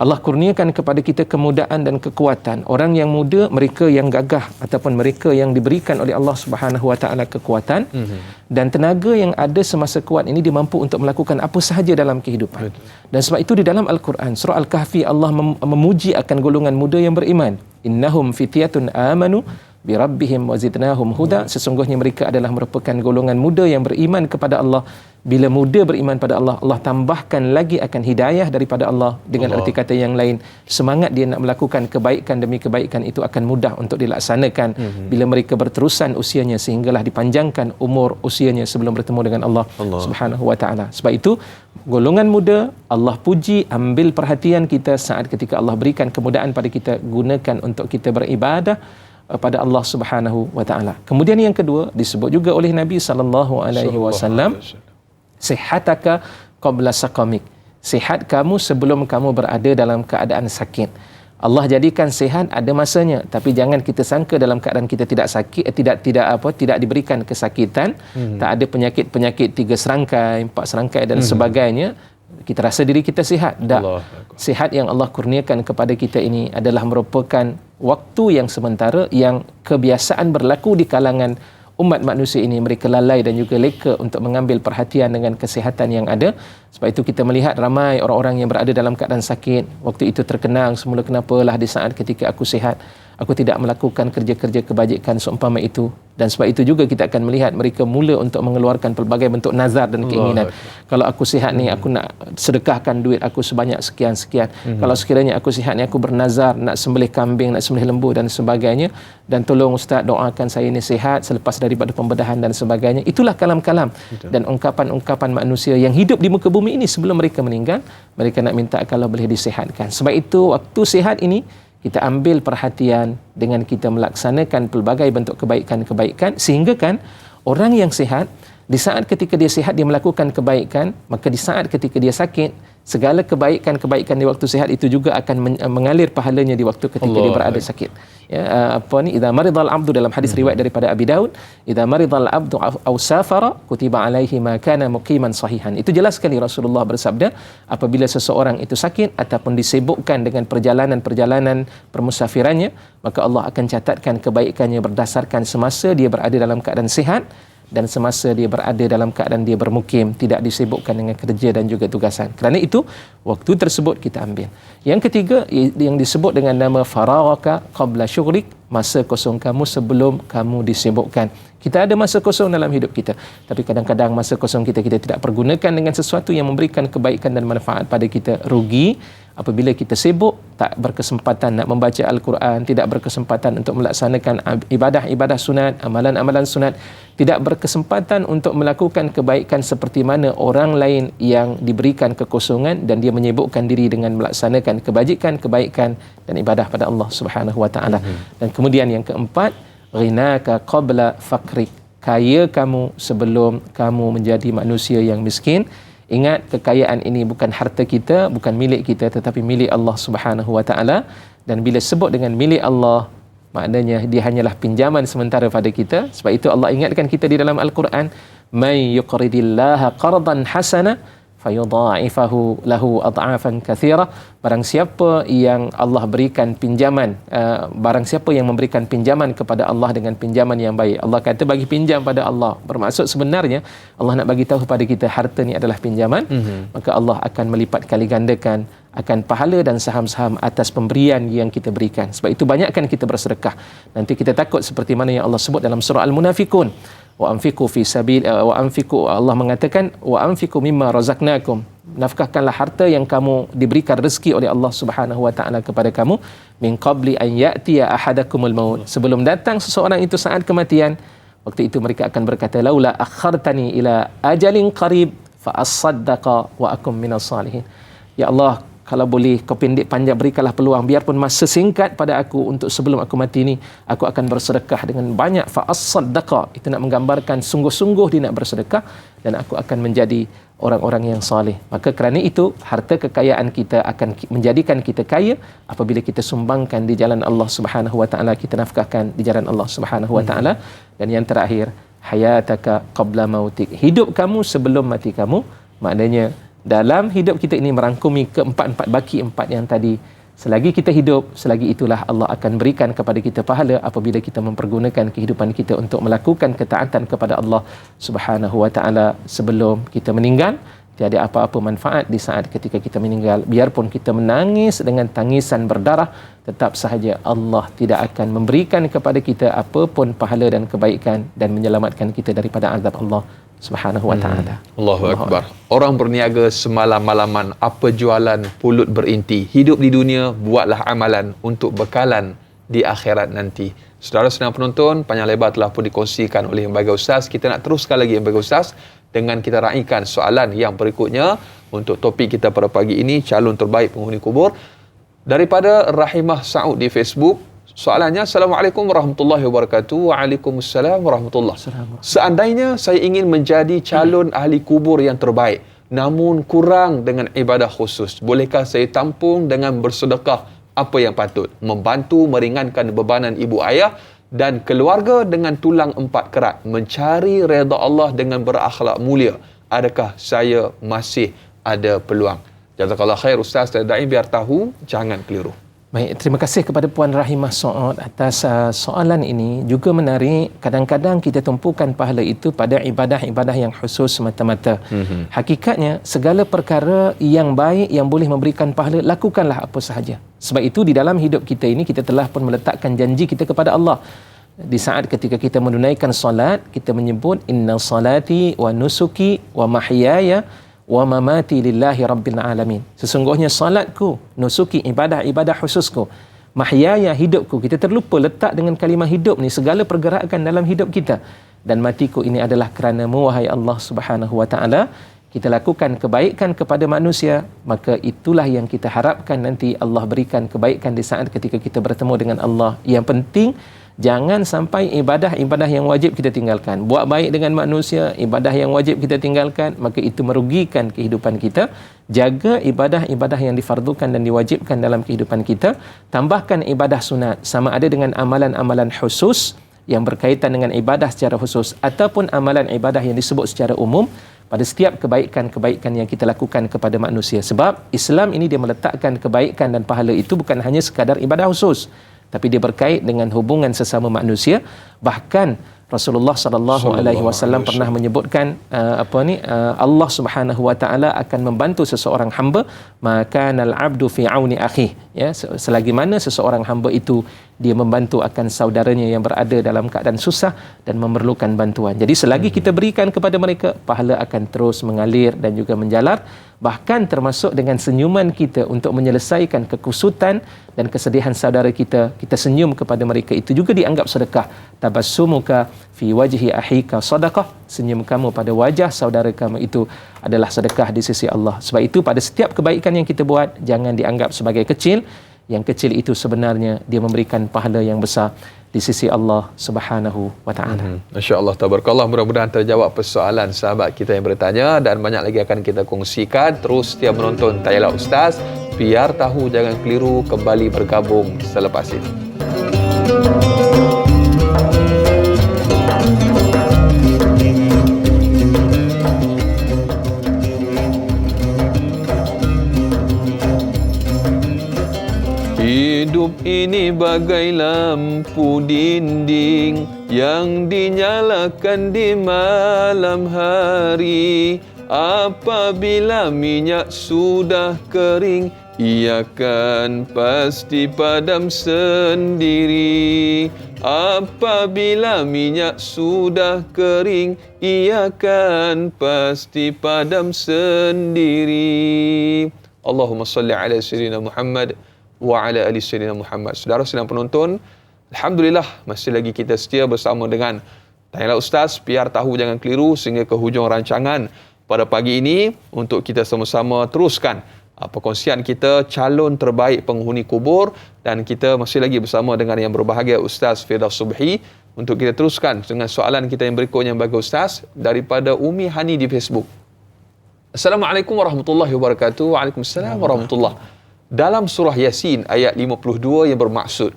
Allah kurniakan kepada kita kemudaan dan kekuatan. Orang yang muda, mereka yang gagah ataupun mereka yang diberikan oleh Allah Subhanahu wa taala kekuatan dan tenaga yang ada semasa kuat ini, dia mampu untuk melakukan apa sahaja dalam kehidupan. Dan sebab itu di dalam Al-Quran surah Al-Kahfi Allah memuji akan golongan muda yang beriman. Innahum fityatun amanu bi rabbihim wa zidnahum huda. Sesungguhnya mereka adalah merupakan golongan muda yang beriman kepada Allah. Bila muda beriman pada Allah, Allah tambahkan lagi akan hidayah daripada Allah. Dengan arti kata yang lain, semangat dia nak melakukan kebaikan demi kebaikan itu akan mudah untuk dilaksanakan bila mereka berterusan usianya, sehinggalah dipanjangkan umur usianya sebelum bertemu dengan Allah Subhanahu wa taala. Sebab itu golongan muda Allah puji, ambil perhatian kita saat ketika Allah berikan kemudahan pada kita, gunakan untuk kita beribadah pada Allah Subhanahu wa taala. Kemudian yang kedua disebut juga oleh Nabi sallallahu alaihi wasallam, sihataka qabla saqamik. Sihat kamu sebelum kamu berada dalam keadaan sakit. Allah jadikan sihat ada masanya, tapi jangan kita sangka dalam keadaan kita tidak sakit, tidak diberikan kesakitan, tak ada penyakit 3 serangkai, 4 serangkai dan sebagainya, kita rasa diri kita sihat. Sihat yang Allah kurniakan kepada kita ini adalah merupakan waktu yang sementara, yang kebiasaan berlaku di kalangan umat manusia ini. Mereka lalai dan juga leka untuk mengambil perhatian dengan kesihatan yang ada. Sebab itu kita melihat ramai orang-orang yang berada dalam keadaan sakit. Waktu itu terkenang semula, kenapalah di saat ketika aku sihat, aku tidak melakukan kerja-kerja kebajikan seumpama itu. Dan sebab itu juga kita akan melihat mereka mula untuk mengeluarkan pelbagai bentuk nazar dan keinginan. Kalau aku sihat ni, aku nak sedekahkan duit aku sebanyak sekian-sekian. Kalau sekiranya aku sihat ni, aku bernazar nak sembelih kambing, nak sembelih lembu dan sebagainya. Dan tolong Ustaz doakan saya ni sihat selepas daripada pembedahan dan sebagainya. Itulah kalam-kalam dan ungkapan-ungkapan manusia yang hidup di muka bumi ini sebelum mereka meninggal. Mereka nak minta kalau boleh disihatkan. Sebab itu waktu sihat ini, kita ambil perhatian dengan kita melaksanakan pelbagai bentuk kebaikan-kebaikan, sehingga kan orang yang sihat, di saat ketika dia sihat dia melakukan kebaikan, maka di saat ketika dia sakit, segala kebaikan-kebaikan di waktu sihat itu juga akan mengalir pahalanya di waktu ketika dia berada sakit. Ya, idza maridal abdu, dalam hadis riwayat daripada Abi Daud, idza maridal abdu aw safara kutiba alaihi ma kana muqiman sahihan. Itu jelas sekali Rasulullah bersabda, apabila seseorang itu sakit ataupun disibukkan dengan perjalanan-perjalanan permusafirannya, maka Allah akan catatkan kebaikannya berdasarkan semasa dia berada dalam keadaan sihat dan semasa dia berada dalam keadaan dia bermukim, tidak disibukkan dengan kerja dan juga tugasan. Kerana itu, waktu tersebut kita ambil. Yang ketiga, yang disebut dengan nama faragaka qabla syughlik, masa kosong kamu sebelum kamu disibukkan. Kita ada masa kosong dalam hidup kita, tapi kadang-kadang masa kosong kita tidak pergunakan dengan sesuatu yang memberikan kebaikan dan manfaat pada kita. Rugi apabila kita sibuk, tak berkesempatan nak membaca Al-Quran, tidak berkesempatan untuk melaksanakan ibadah-ibadah sunat, amalan-amalan sunat, tidak berkesempatan untuk melakukan kebaikan seperti mana orang lain yang diberikan kekosongan dan dia menyibukkan diri dengan melaksanakan kebajikan, kebaikan dan ibadah pada Allah Subhanahu wa taala. Dan kemudian yang keempat, ghinaka qabla fakrik, kaya kamu sebelum kamu menjadi manusia yang miskin. Ingat, kekayaan ini bukan harta kita, bukan milik kita, tetapi milik Allah Subhanahu wa taala. Dan bila sebut dengan milik Allah, maknanya dia hanyalah pinjaman sementara pada kita. Sebab itu Allah ingatkan kita di dalam Al-Quran, may yuqridillaha qardan hasana fayudha'ifahu lahu ad'afan katsira. Barang siapa yang Allah berikan pinjaman, barang siapa yang memberikan pinjaman kepada Allah dengan pinjaman yang baik. Allah kata bagi pinjam pada Allah, bermaksud sebenarnya Allah nak bagi tahu kepada kita harta ni adalah pinjaman, maka Allah akan melipat kali gandakan akan pahala dan saham-saham atas pemberian yang kita berikan. Sebab itu banyakkan kita bersedekah. Nanti kita takut seperti mana yang Allah sebut dalam surah Al-Munafiqun, wa anfiqu fi sabil wa anfiqu, Allah mengatakan wa anfiqu mimma razaqnakum, nafkahkanlah harta yang kamu diberikan rezeki oleh Allah Subhanahu wa taala kepada kamu, min qabli an ya'tiya ahadakumul maut, sebelum datang seseorang itu saat kematian. Waktu itu mereka akan berkata, laula akhartani ila ajalin qarib fa asaddaqa wa akum minas salihin. Ya Allah, kalau boleh kau pendek panjang, berikanlah peluang, biarpun masa singkat pada aku, untuk sebelum aku mati ni aku akan bersedekah dengan banyak. Fa as-saddaqa, itu nak menggambarkan sungguh-sungguh dia nak bersedekah, dan aku akan menjadi orang-orang yang soleh. Maka kerana itu, harta kekayaan kita akan menjadikan kita kaya apabila kita sumbangkan di jalan Allah Subhanahu wa taala, kita nafkahkan di jalan Allah Subhanahu wa taala. Dan yang terakhir, hayataka qabla mautik, hidup kamu sebelum mati kamu. Maknanya dalam hidup kita ini merangkumi keempat-empat baki empat yang tadi. Selagi kita hidup, selagi itulah Allah akan berikan kepada kita pahala apabila kita mempergunakan kehidupan kita untuk melakukan ketaatan kepada Allah Subhanahu wa taala sebelum kita meninggal. Tiada apa-apa manfaat di saat ketika kita meninggal. Biarpun kita menangis dengan tangisan berdarah, tetap sahaja Allah tidak akan memberikan kepada kita apapun pahala dan kebaikan dan menyelamatkan kita daripada azab Allah Subhanahu wa ta'ala. Allahu Akbar. Orang berniaga semalam-malaman, apa jualan pulut berinti. Hidup di dunia, buatlah amalan untuk bekalan di akhirat nanti. Saudara-saudara penonton, panjang lebar telah pun dikongsikan oleh Lembaga Ustaz. Kita nak teruskan lagi Lembaga Ustaz dengan kita raikan soalan yang berikutnya untuk topik kita pada pagi ini, calon terbaik penghuni kubur. Daripada Rahimah Saud di Facebook, soalannya, Assalamualaikum warahmatullahi wabarakatuh. Waalaikumsalam warahmatullahi wabarakatuh. Seandainya saya ingin menjadi calon ahli kubur yang terbaik, namun kurang dengan ibadah khusus, bolehkah saya tampung dengan bersedekah apa yang patut, membantu meringankan bebanan ibu ayah dan keluarga dengan tulang 4 kerat, mencari redha Allah dengan berakhlak mulia. Adakah saya masih ada peluang? Jazakallah khair Ustaz Daim, biar tahu jangan keliru. Baik, terima kasih kepada Puan Rahimah Saud atas soalan ini. Juga menarik, kadang-kadang kita tumpukan pahala itu pada ibadah-ibadah yang khusus semata-mata. Hakikatnya, segala perkara yang baik yang boleh memberikan pahala, lakukanlah apa sahaja. Sebab itu di dalam hidup kita ini, kita telah pun meletakkan janji kita kepada Allah. Di saat ketika kita menunaikan solat, kita menyebut inna salati wa nusuki wa mahyaya wa mamati lillahi rabbil alamin. Sesungguhnya salatku, nusuki, ibadah-ibadah khususku, mahyaya, hidupku. Kita terlupa letak dengan kalimah hidup ni segala pergerakan dalam hidup kita. Dan matiku ini adalah kerana-Mu wahai Allah Subhanahu wa taala. Kita lakukan kebaikan kepada manusia, maka itulah yang kita harapkan nanti Allah berikan kebaikan di saat ketika kita bertemu dengan Allah. Yang penting jangan sampai ibadah-ibadah yang wajib kita tinggalkan. Buat baik dengan manusia, ibadah yang wajib kita tinggalkan, maka itu merugikan kehidupan kita. Jaga ibadah-ibadah yang difardukan dan diwajibkan dalam kehidupan kita. Tambahkan ibadah sunat, sama ada dengan amalan-amalan khusus yang berkaitan dengan ibadah secara khusus ataupun amalan ibadah yang disebut secara umum pada setiap kebaikan-kebaikan yang kita lakukan kepada manusia. Sebab Islam ini dia meletakkan kebaikan dan pahala itu bukan hanya sekadar ibadah khusus, tapi dia berkait dengan hubungan sesama manusia. Bahkan Rasulullah sallallahu alaihi wasallam pernah menyebutkan Allah Subhanahu wa taala akan membantu seseorang hamba maka al abdu fi auni akhi, ya, selagi mana seseorang hamba itu dia membantu akan saudaranya yang berada dalam keadaan susah dan memerlukan bantuan. Jadi selagi kita berikan kepada mereka, pahala akan terus mengalir dan juga menjalar. Bahkan termasuk dengan senyuman kita untuk menyelesaikan kekusutan dan kesedihan saudara kita, kita senyum kepada mereka, itu juga dianggap sedekah. Tabassumuka fi wajhi akhika sadaqah, senyum kamu pada wajah saudara kamu itu adalah sedekah di sisi Allah. Sebab itu pada setiap kebaikan yang kita buat, jangan dianggap sebagai kecil. Yang kecil itu sebenarnya dia memberikan pahala yang besar di sisi Allah Subhanahu wa taala. Masya-Allah, tabarakallah. Mudah-mudahan terjawab persoalan sahabat kita yang bertanya, dan banyak lagi akan kita kongsikan. Terus setia menonton Tayalah Ustaz, biar tahu jangan keliru, kembali bergabung selepas ini. Hidup ini bagai lampu dinding yang dinyalakan di malam hari. Apabila minyak sudah kering, ia kan pasti padam sendiri. Apabila minyak sudah kering, ia kan pasti padam sendiri. Allahumma salli ala sayyidina Muhammad wa ala ali sayyidina Muhammad. Saudara sedang penonton, alhamdulillah masih lagi kita setia bersama dengan Tayalah Ustaz, biar tahu jangan keliru, sehingga ke hujung rancangan pada pagi ini untuk kita sama-sama teruskan perkongsian kita calon terbaik penghuni kubur, dan kita masih lagi bersama dengan yang berbahagia Ustaz Firdaus Subhi untuk kita teruskan dengan soalan kita yang berikutnya bagi Ustaz daripada Umi Hani di Facebook. Assalamualaikum warahmatullahi wabarakatuh. Waalaikumsalam warahmatullahi. Dalam surah Yasin ayat 52 yang bermaksud,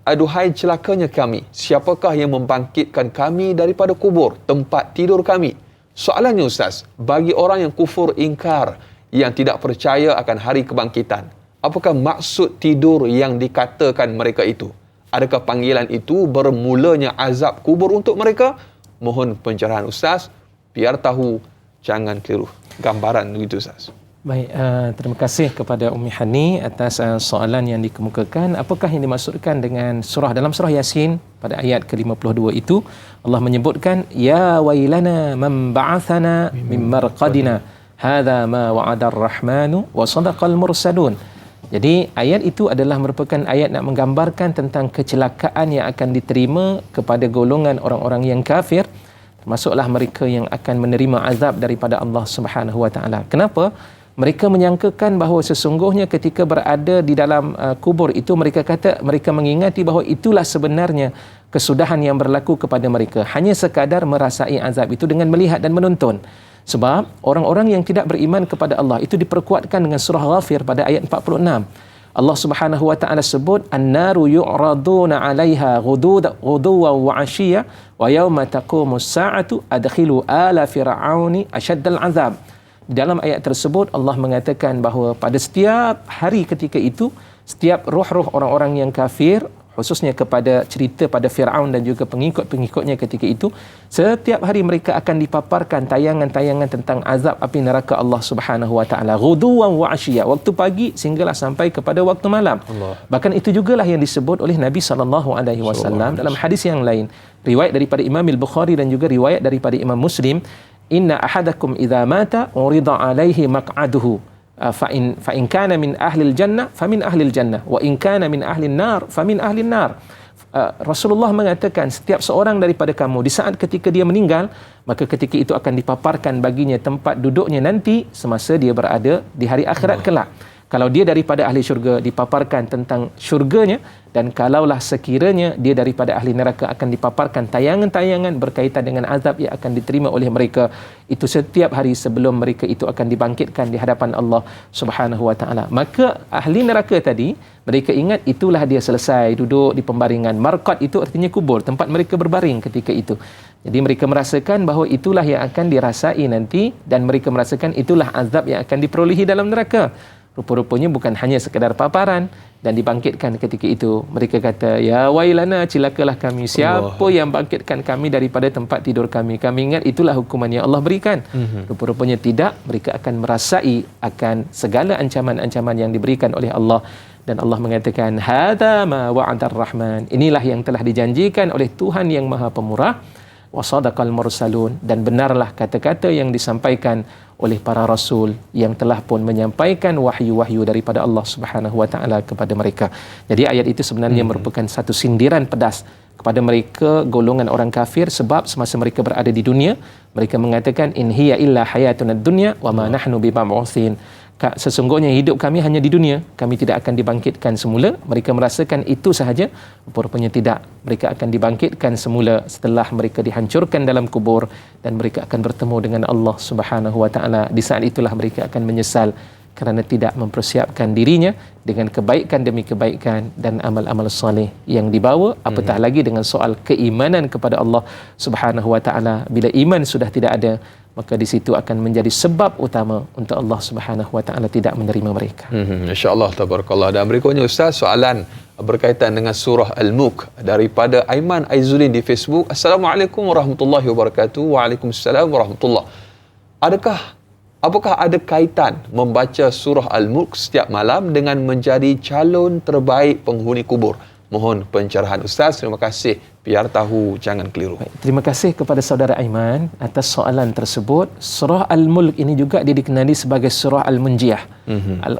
aduhai celakanya kami, siapakah yang membangkitkan kami daripada kubur, tempat tidur kami? Soalannya Ustaz, bagi orang yang kufur ingkar, yang tidak percaya akan hari kebangkitan, apakah maksud tidur yang dikatakan mereka itu? Adakah panggilan itu bermulanya azab kubur untuk mereka? Mohon pencerahan Ustaz, biar tahu jangan keliru. Gambaran begitu Ustaz. Baik, terima kasih kepada Ummi Hani atas soalan yang dikemukakan. Apakah yang dimaksudkan dengan dalam surah Yasin pada ayat ke-52 itu? Allah menyebutkan, ya wailana man ba'athana min marqadina hadza ma wa'ada ar-rahmanu wa sadaqal mursalun. Jadi ayat itu adalah merupakan ayat nak menggambarkan tentang kecelakaan yang akan diterima kepada golongan orang-orang yang kafir, termasuklah mereka yang akan menerima azab daripada Allah Subhanahu wa taala. Kenapa? Mereka menyangkakan bahawa sesungguhnya ketika berada di dalam kubur itu, mereka mengingati bahawa itulah sebenarnya kesudahan yang berlaku kepada mereka. Hanya sekadar merasai azab itu dengan melihat dan menonton. Sebab orang-orang yang tidak beriman kepada Allah itu diperkuatkan dengan surah Ghafir pada ayat 46. Allah Subhanahu wa taala sebut an-naru yu'raduna 'alaiha ghuduwan wa 'ashiyya wa yauma taqumus sa'atu adkhilu ala fir'auni asyaddal 'adzab. Dalam ayat tersebut Allah mengatakan bahawa pada setiap hari ketika itu, setiap roh-roh orang-orang yang kafir, khususnya kepada cerita pada Fir'aun dan juga pengikut-pengikutnya ketika itu, setiap hari mereka akan dipaparkan tayangan-tayangan tentang azab api neraka Allah Subhanahu wa taala, ghuduwan wa 'ashiyya, waktu pagi sehinggalah sampai kepada waktu malam. Allah. Bahkan itu jugalah yang disebut oleh Nabi sallallahu alaihi wasallam dalam hadis yang lain, riwayat daripada Imam Al-Bukhari dan juga riwayat daripada Imam Muslim, inna ahadakum idza mata urida alaihi maq'aduhu fa in kana min ahli al-jannah famin ahli al-jannah wa in kana min ahli an-nar famin ahli an-nar. Rasulullah mengatakan setiap seorang daripada kamu di saat ketika dia meninggal, maka ketika itu akan dipaparkan baginya tempat duduknya nanti semasa dia berada di hari akhirat kelak. Kalau dia daripada ahli syurga, dipaparkan tentang syurganya, dan kalaulah sekiranya dia daripada ahli neraka, akan dipaparkan tayangan-tayangan berkaitan dengan azab yang akan diterima oleh mereka itu setiap hari sebelum mereka itu akan dibangkitkan di hadapan Allah Subhanahu wa taala. Maka ahli neraka tadi, mereka ingat itulah dia selesai duduk di pembaringan. Marqad itu artinya kubur, tempat mereka berbaring ketika itu. Jadi mereka merasakan bahawa itulah yang akan dirasai nanti, dan mereka merasakan itulah azab yang akan diperolehi dalam neraka. Rupa-rupanya bukan hanya sekadar paparan dan dibangkitkan ketika itu. Mereka kata, ya wailana, cilakalah kami. Siapa yang bangkitkan kami daripada tempat tidur kami? Kami ingat itulah hukuman yang Allah berikan. Rupa-rupanya tidak. Mereka akan merasai akan segala ancaman-ancaman yang diberikan oleh Allah. Dan Allah mengatakan, hadza ma wa'adar rahman. Inilah yang telah dijanjikan oleh Tuhan yang Maha Pemurah. Wa sadaqal mursalun, dan benarlah kata-kata yang disampaikan oleh para rasul yang telah pun menyampaikan wahyu-wahyu daripada Allah Subhanahu wa taala kepada mereka. Jadi ayat itu sebenarnya merupakan satu sindiran pedas kepada mereka golongan orang kafir, sebab semasa mereka berada di dunia, mereka mengatakan in hiya illa hayatunad dunya wa ma nahnu bimab'utsin. Sesungguhnya hidup kami hanya di dunia, kami tidak akan dibangkitkan semula. Mereka merasakan itu sahaja. Rupanya tidak. Mereka akan dibangkitkan semula setelah mereka dihancurkan dalam kubur, dan mereka akan bertemu dengan Allah Subhanahu wa taala. Di saat itulah mereka akan menyesal kerana tidak mempersiapkan dirinya dengan kebaikan demi kebaikan dan amal-amal soleh yang dibawa, apatah lagi dengan soal keimanan kepada Allah Subhanahu wa taala. Bila iman sudah tidak ada, maka di situ akan menjadi sebab utama untuk Allah Subhanahu wa taala tidak menerima mereka. Masya-Allah, tabarakallah. Dan berikutnya Ustaz, soalan berkaitan dengan surah Al-Mulk daripada Aiman Aizulin di Facebook. Assalamualaikum warahmatullahi wabarakatuh. Waalaikumsalam warahmatullahi. Apakah ada kaitan membaca surah Al-Mulk setiap malam dengan menjadi calon terbaik penghuni kubur? Mohon pencerahan Ustaz. Terima kasih. Biar tahu, jangan keliru. Baik, terima kasih kepada saudara Aiman atas soalan tersebut. Surah Al-Mulk ini juga dia dikenali sebagai surah Al-Munjiyah.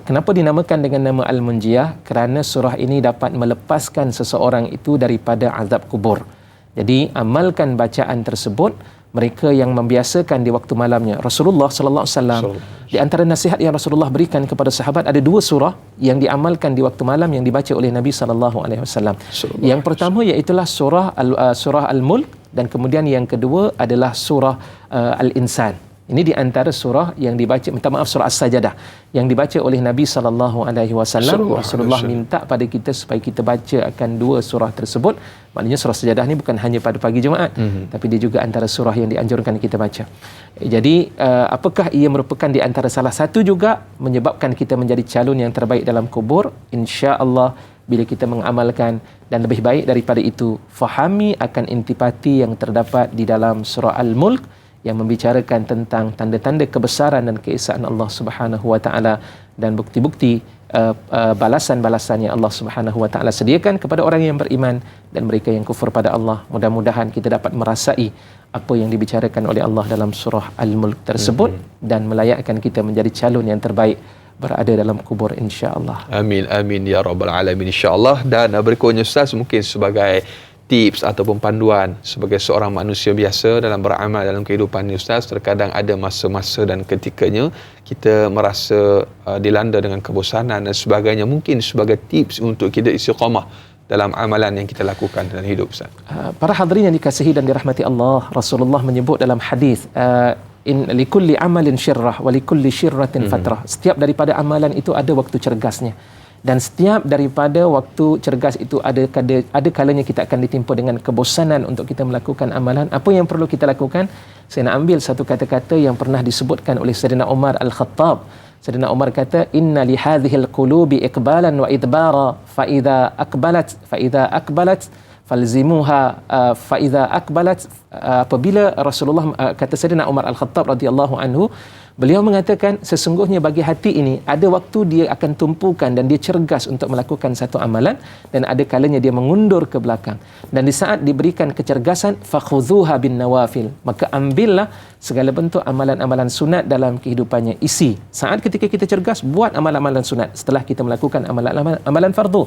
Kenapa dinamakan dengan nama Al-Munjiyah? Kerana surah ini dapat melepaskan seseorang itu daripada azab kubur. Jadi amalkan bacaan tersebut. Mereka yang membiasakan di waktu malamnya. Rasulullah sallallahu alaihi wasallam, di antara nasihat yang Rasulullah berikan kepada sahabat, ada dua surah yang diamalkan di waktu malam yang dibaca oleh Nabi sallallahu alaihi wasallam. Yang pertama iaitulah surah Al-Mulk, dan kemudian yang kedua adalah surah Al-Insan. Ini di antara surah yang dibaca, surah As-Sajadah yang dibaca oleh Nabi sallallahu alaihi wasallam. Rasulullah minta pada kita supaya kita baca akan dua surah tersebut. Maknanya surah Sajadah ni bukan hanya pada pagi Jumaat, tapi dia juga antara surah yang dianjurkan kita baca. Jadi apakah ia merupakan di antara salah satu juga menyebabkan kita menjadi calon yang terbaik dalam kubur? Insya-Allah bila kita mengamalkan, dan lebih baik daripada itu, fahami akan intipati yang terdapat di dalam surah Al-Mulk yang membicarakan tentang tanda-tanda kebesaran dan keesaan Allah Subhanahu wa taala, dan bukti-bukti balasan-balasan yang Allah Subhanahu wa taala sediakan kepada orang yang beriman dan mereka yang kufur pada Allah. Mudah-mudahan kita dapat merasai apa yang dibicarakan oleh Allah dalam surah Al-Mulk tersebut dan melayakkan kita menjadi calon yang terbaik berada dalam kubur, insya-Allah. Amin amin ya rabbal alamin, insya-Allah. Dan berikutnya Ustaz, mungkin sebagai tips ataupun panduan sebagai seorang manusia biasa dalam beramal dalam kehidupan ni Ustaz, terkadang ada masa-masa dan ketikanya kita merasa dilanda dengan kebosanan dan sebagainya. Mungkin sebagai tips untuk kita istiqamah dalam amalan yang kita lakukan dalam hidup Ustaz. Para hadirin yang dikasihi dan dirahmati Allah, Rasulullah menyebut dalam hadis, in likulli amalin syirrah wa likulli syirratin fatrah. Setiap daripada amalan itu ada waktu cergasnya, Dan setiap daripada waktu cergas itu ada kalanya kita akan ditimpa dengan kebosanan untuk kita melakukan amalan. Apa yang perlu kita lakukan? Saya nak ambil satu kata-kata yang pernah disebutkan oleh Sayyidina Umar Al-Khattab. Sayyidina Umar kata, inna li hadhil qulubi iqbalan wa idbara fa idza aqbalat falzimuha fa idza aqbalat. Apabila Rasulullah kata Sayyidina Umar Al-Khattab radhiyallahu anhu, beliau mengatakan sesungguhnya bagi hati ini ada waktu dia akan tumpukan dan dia cergas untuk melakukan satu amalan, dan ada kalanya dia mengundur ke belakang. Dan di saat diberikan kecergasan, fakhudhuha bin nawafil, maka ambillah segala bentuk amalan-amalan sunat dalam kehidupannya. Isi saat ketika kita cergas, buat amalan-amalan sunat setelah kita melakukan amalan fardu.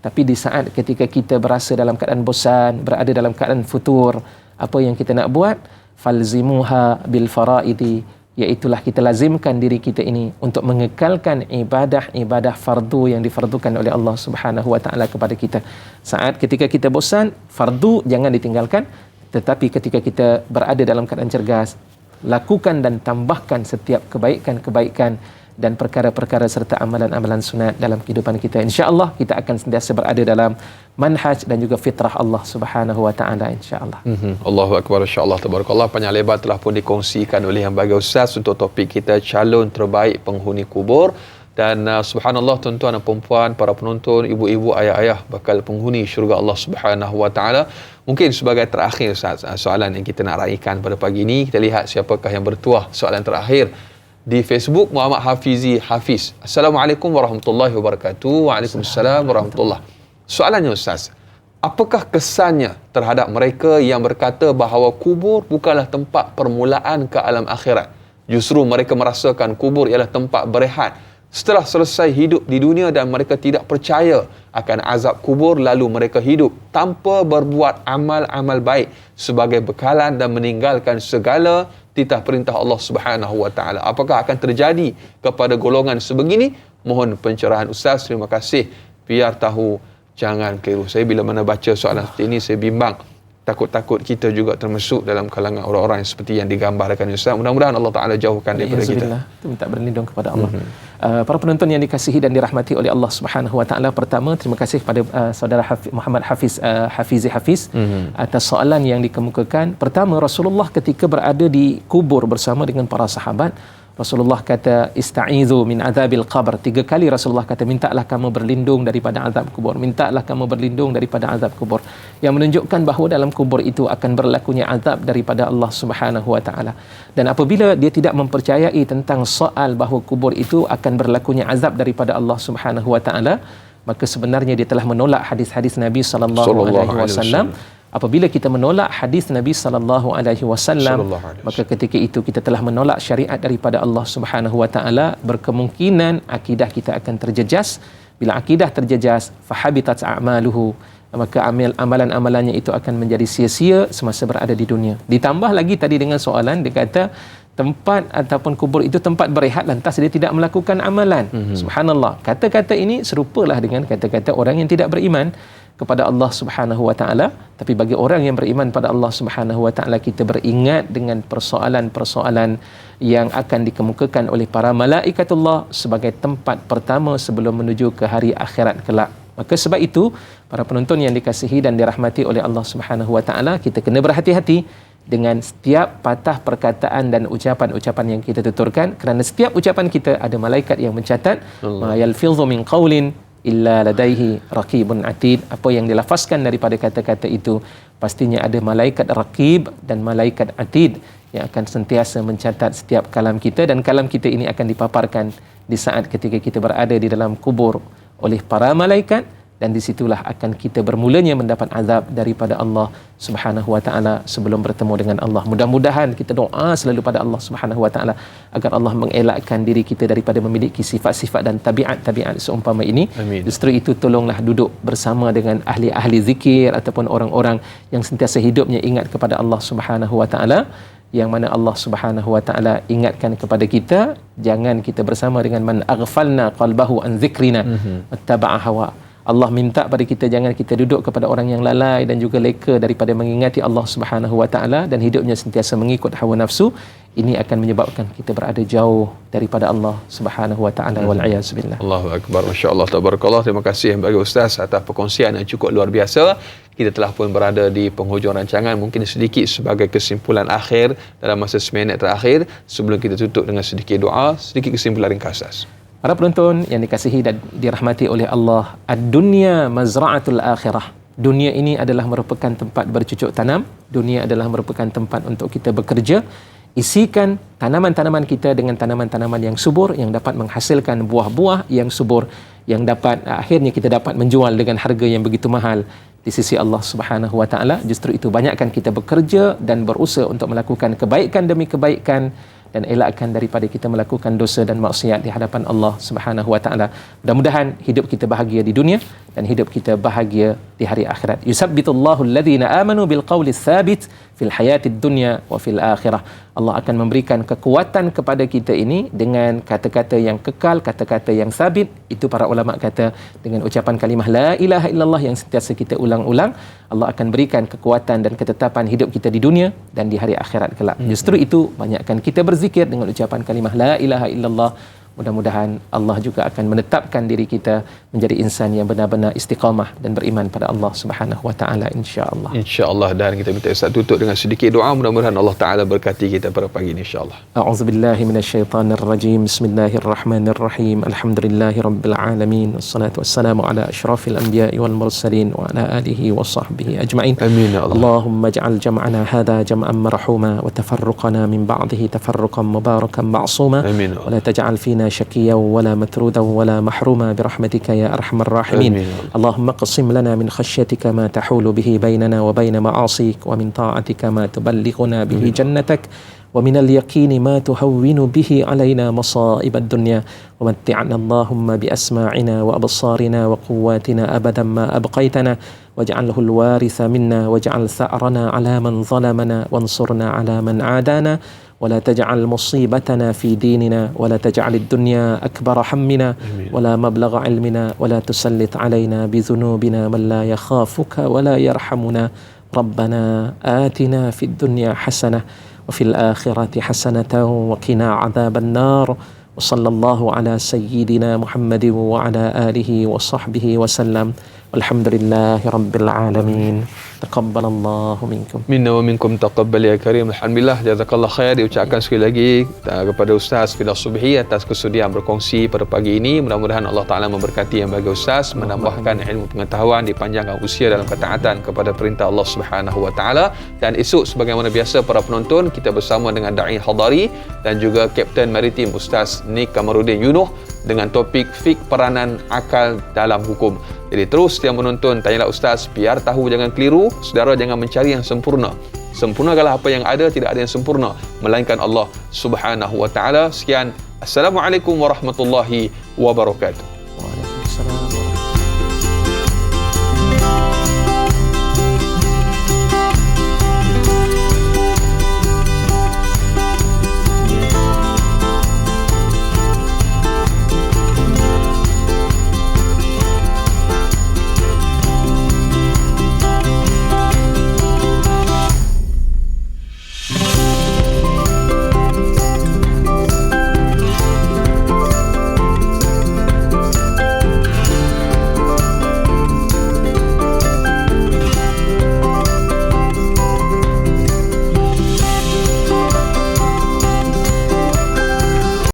Tapi di saat ketika kita berasa dalam keadaan bosan, berada dalam keadaan futur, apa yang kita nak buat? Falzimuha bil faraidi, iaitulah kita lazimkan diri kita ini untuk mengekalkan ibadah-ibadah fardu yang difardukan oleh Allah Subhanahu wa taala kepada kita. Saat ketika kita bosan, fardu jangan ditinggalkan, tetapi ketika kita berada dalam keadaan cergas, lakukan dan tambahkan setiap kebaikan-kebaikan dan perkara-perkara serta amalan-amalan sunat dalam kehidupan kita. Insya-Allah kita akan sentiasa berada dalam manhaj dan juga fitrah Allah Subhanahu wa taala, insya-Allah. Allahu akbar, insya-Allah, tabarakallah. Panjang lebar telah pun dikongsikan oleh yang bagi Ustaz untuk topik kita calon terbaik penghuni kubur. Dan subhanallah, tuan-tuan dan puan-puan, para penonton, ibu-ibu, ayah-ayah bakal penghuni syurga Allah Subhanahu wa taala. Mungkin sebagai terakhir Ustaz, soalan yang kita nak raikan pada pagi ini, kita lihat siapakah yang bertuah soalan terakhir di Facebook. Muhammad Hafizi Hafiz. Assalamualaikum warahmatullahi wabarakatuh. Waalaikumsalam warahmatullahi. Soalannya Ustaz, apakah kesannya terhadap mereka yang berkata bahawa kubur bukanlah tempat permulaan ke alam akhirat? Justru mereka merasakan kubur ialah tempat berehat setelah selesai hidup di dunia, dan mereka tidak percaya akan azab kubur, lalu mereka hidup tanpa berbuat amal-amal baik sebagai bekalan dan meninggalkan segala titah perintah Allah Subhanahu wa taala. Apakah akan terjadi kepada golongan sebegini? Mohon pencerahan Ustaz. Terima kasih. Biar tahu, jangan keliru. Saya bila mana baca soalan seperti ini, saya bimbang. Takut-takut kita juga termasuk dalam kalangan orang-orang yang seperti yang digambarkan Ustaz. Mudah-mudahan Allah Taala jauhkan daripada kita. Kita minta berlindung kepada Allah. Para penonton yang dikasihi dan dirahmati oleh Allah Subhanahu wa taala, pertama terima kasih kepada saudara Muhammad Hafizi Hafiz atas soalan yang dikemukakan. Pertama, Rasulullah ketika berada di kubur bersama dengan para sahabat, Rasulullah kata ista'izu min azabil qabr. 3 kali Rasulullah kata, mintalah kamu berlindung daripada azab kubur, mintalah kamu berlindung daripada azab kubur, yang menunjukkan bahawa dalam kubur itu akan berlakunya azab daripada Allah Subhanahu wa taala. Dan apabila dia tidak mempercayai tentang soal bahawa kubur itu akan berlakunya azab daripada Allah Subhanahu wa taala, maka sebenarnya dia telah menolak hadis-hadis Nabi sallallahu alaihi wasallam. Apabila kita menolak hadis Nabi sallallahu alaihi wasallam, maka ketika itu kita telah menolak syariat daripada Allah Subhanahu wa taala. Berkemungkinan akidah kita akan terjejas. Bila akidah terjejas, fahabitat a'maluhu, maka amalan-amalannya itu akan menjadi sia-sia semasa berada di dunia. Ditambah lagi tadi dengan soalan, dia kata tempat ataupun kubur itu tempat berehat, lantas dia tidak melakukan amalan. Subhanallah. Kata-kata ini serupalah dengan kata-kata orang yang tidak beriman kepada Allah Subhanahu wa taala. Tapi bagi orang yang beriman pada Allah Subhanahu wa taala, kita beringat dengan persoalan-persoalan yang akan dikemukakan oleh para malaikatullah sebagai tempat pertama sebelum menuju ke hari akhirat kelak. Maka sebab itu, para penonton yang dikasihi dan dirahmati oleh Allah Subhanahu wa taala, kita kena berhati-hati dengan setiap patah perkataan dan ucapan-ucapan yang kita tuturkan, kerana setiap ucapan kita ada malaikat yang mencatat. Ma yalfidhu min qaulin illa ladaihi raqibun atid. Apa yang dilafazkan daripada kata-kata itu, pastinya ada malaikat raqib dan malaikat atid yang akan sentiasa mencatat setiap kalam kita, dan kalam kita ini akan dipaparkan di saat ketika kita berada di dalam kubur oleh para malaikat, dan di situlah akan kita bermulanya mendapat azab daripada Allah Subhanahu wa taala sebelum bertemu dengan Allah. Mudah-mudahan kita doa selalu pada Allah Subhanahu wa taala agar Allah mengelakkan diri kita daripada memiliki sifat-sifat dan tabiat-tabiat seumpama ini. Amin. Justru itu, tolonglah duduk bersama dengan ahli-ahli zikir ataupun orang-orang yang sentiasa hidupnya ingat kepada Allah Subhanahu wa taala, yang mana Allah Subhanahu wa taala ingatkan kepada kita, jangan kita bersama dengan man aghfalna qalbahu an zikrina wattaba'a hawa. Allah minta pada kita jangan kita duduk kepada orang yang lalai dan juga leka daripada mengingati Allah Subhanahu wa taala dan hidupnya sentiasa mengikut hawa nafsu. Ini akan menyebabkan kita berada jauh daripada Allah Subhanahu wa taala wal iyaz billah. Allahu akbar, masya-Allah, tabarakallah. Terima kasih bagi Ustaz atas perkongsian yang cukup luar biasa. Kita telah pun berada di penghujung rancangan. Mungkin sedikit sebagai kesimpulan akhir dalam masa 9 minit terakhir sebelum kita tutup dengan sedikit doa, sedikit kesimpulan ringkas, Ustaz. Para penonton yang dikasihi dan dirahmati oleh Allah, ad-dunya mazra'atul akhirah. Dunia ini adalah merupakan tempat bercucuk tanam. Dunia adalah merupakan tempat untuk kita bekerja. Isikan tanaman-tanaman kita dengan tanaman-tanaman yang subur, yang dapat menghasilkan buah-buah yang subur, yang dapat akhirnya kita dapat menjual dengan harga yang begitu mahal di sisi Allah Subhanahu wa taala. Justru itu, banyakkan kita bekerja dan berusaha untuk melakukan kebaikan demi kebaikan dan elakkan daripada kita melakukan dosa dan maksiat di hadapan Allah Subhanahu wa taala. Mudah-mudahan hidup kita bahagia di dunia dan hidup kita bahagia di hari akhirat. Yusabbitullahu alladhina amanu bil qawli tsabit fil hayatid dunya wa fil akhirah. Allah akan memberikan kekuatan kepada kita ini dengan kata-kata yang kekal, kata-kata yang sabit. Itu para ulama kata dengan ucapan kalimah la ilaha illallah yang sentiasa kita ulang-ulang, Allah akan berikan kekuatan dan ketetapan hidup kita di dunia dan di hari akhirat kelak. Justru itu, banyakkan kita berzikir dengan ucapan kalimah la ilaha illallah. Mudah-mudahan Allah juga akan menetapkan diri kita menjadi insan yang benar-benar istiqamah dan beriman pada Allah Subhanahu wa taala, insya-Allah. Insya-Allah, dan kita minta Ustaz tutup dengan sedikit doa. Mudah-mudahan Allah Taala berkati kita pada pagi ini, insya-Allah. A'udzubillahi minasyaitonir rajim. Bismillahirrahmanirrahim. Alhamdulillahirabbil alamin. Wassalatu wassalamu ala asyrafil anbiya'i wal mursalin wa ala alihi wa sahbihi ajma'in. Amin ya Allah. Allahumma ij'al jam'ana hadha jam'an marhuma wa tafarruqana min ba'dihi tafarruqan mubarakan ma'suma. Amin. Wa la taj'al fina شكيا ولا مترودا ولا محروما برحمتك يا أرحم الراحمين. اللهم اقسم لنا من خشيتك ما تحول به بيننا وبين معاصيك ومن طاعتك ما تبلغنا به جنتك ومن اليقين ما تهون به علينا مصائب الدنيا ومتعنا اللهم بأسماعنا وأبصارنا وقواتنا أبدا ما أبقيتنا واجعله الوارث منا واجعل ثأرنا على من ظلمنا وانصرنا على من عادانا ولا تجعل مصيبتنا في ديننا ولا تجعل الدنيا أكبر همنا ولا مبلغ علمنا ولا تسلط علينا بذنوبنا من لا يخافك ولا يرحمنا. ربنا آتنا في الدنيا حسنة وفي الآخرة حسنة وقنا عذاب النار. وصلى الله على سيدنا محمد وعلى آله وصحبه وسلم. والحمد لله رب العالمين. تقبل الله منكم. Minna wa minkum taqabbal ya karim. Alhamdulillah, jazakallah khair. Diucapkan sekali lagi kepada Ustaz Firdaus Subhi atas kesudian berkongsi pada pagi ini. Mudah-mudahan Allah Ta'ala memberkati yang bagi Ustaz, menambahkan ilmu pengetahuan, dipanjangkan usia dalam ketaatan kepada perintah Allah Subhanahu wa Ta'ala. Dan esok sebagaimana biasa para penonton, kita bersama dengan Da'i Hadari dan juga Kapten Maritim Ustaz Nik Kamarudin Yunuh dengan topik fik peranan akal dalam hukum. Jadi terus setiap menonton, tanyalah Ustaz, biar tahu jangan keliru. Saudara jangan mencari yang sempurna. Sempurnakanlah apa yang ada, tidak ada yang sempurna melainkan Allah Subhanahu wa Ta'ala. Sekian, Assalamualaikum warahmatullahi wabarakatuh.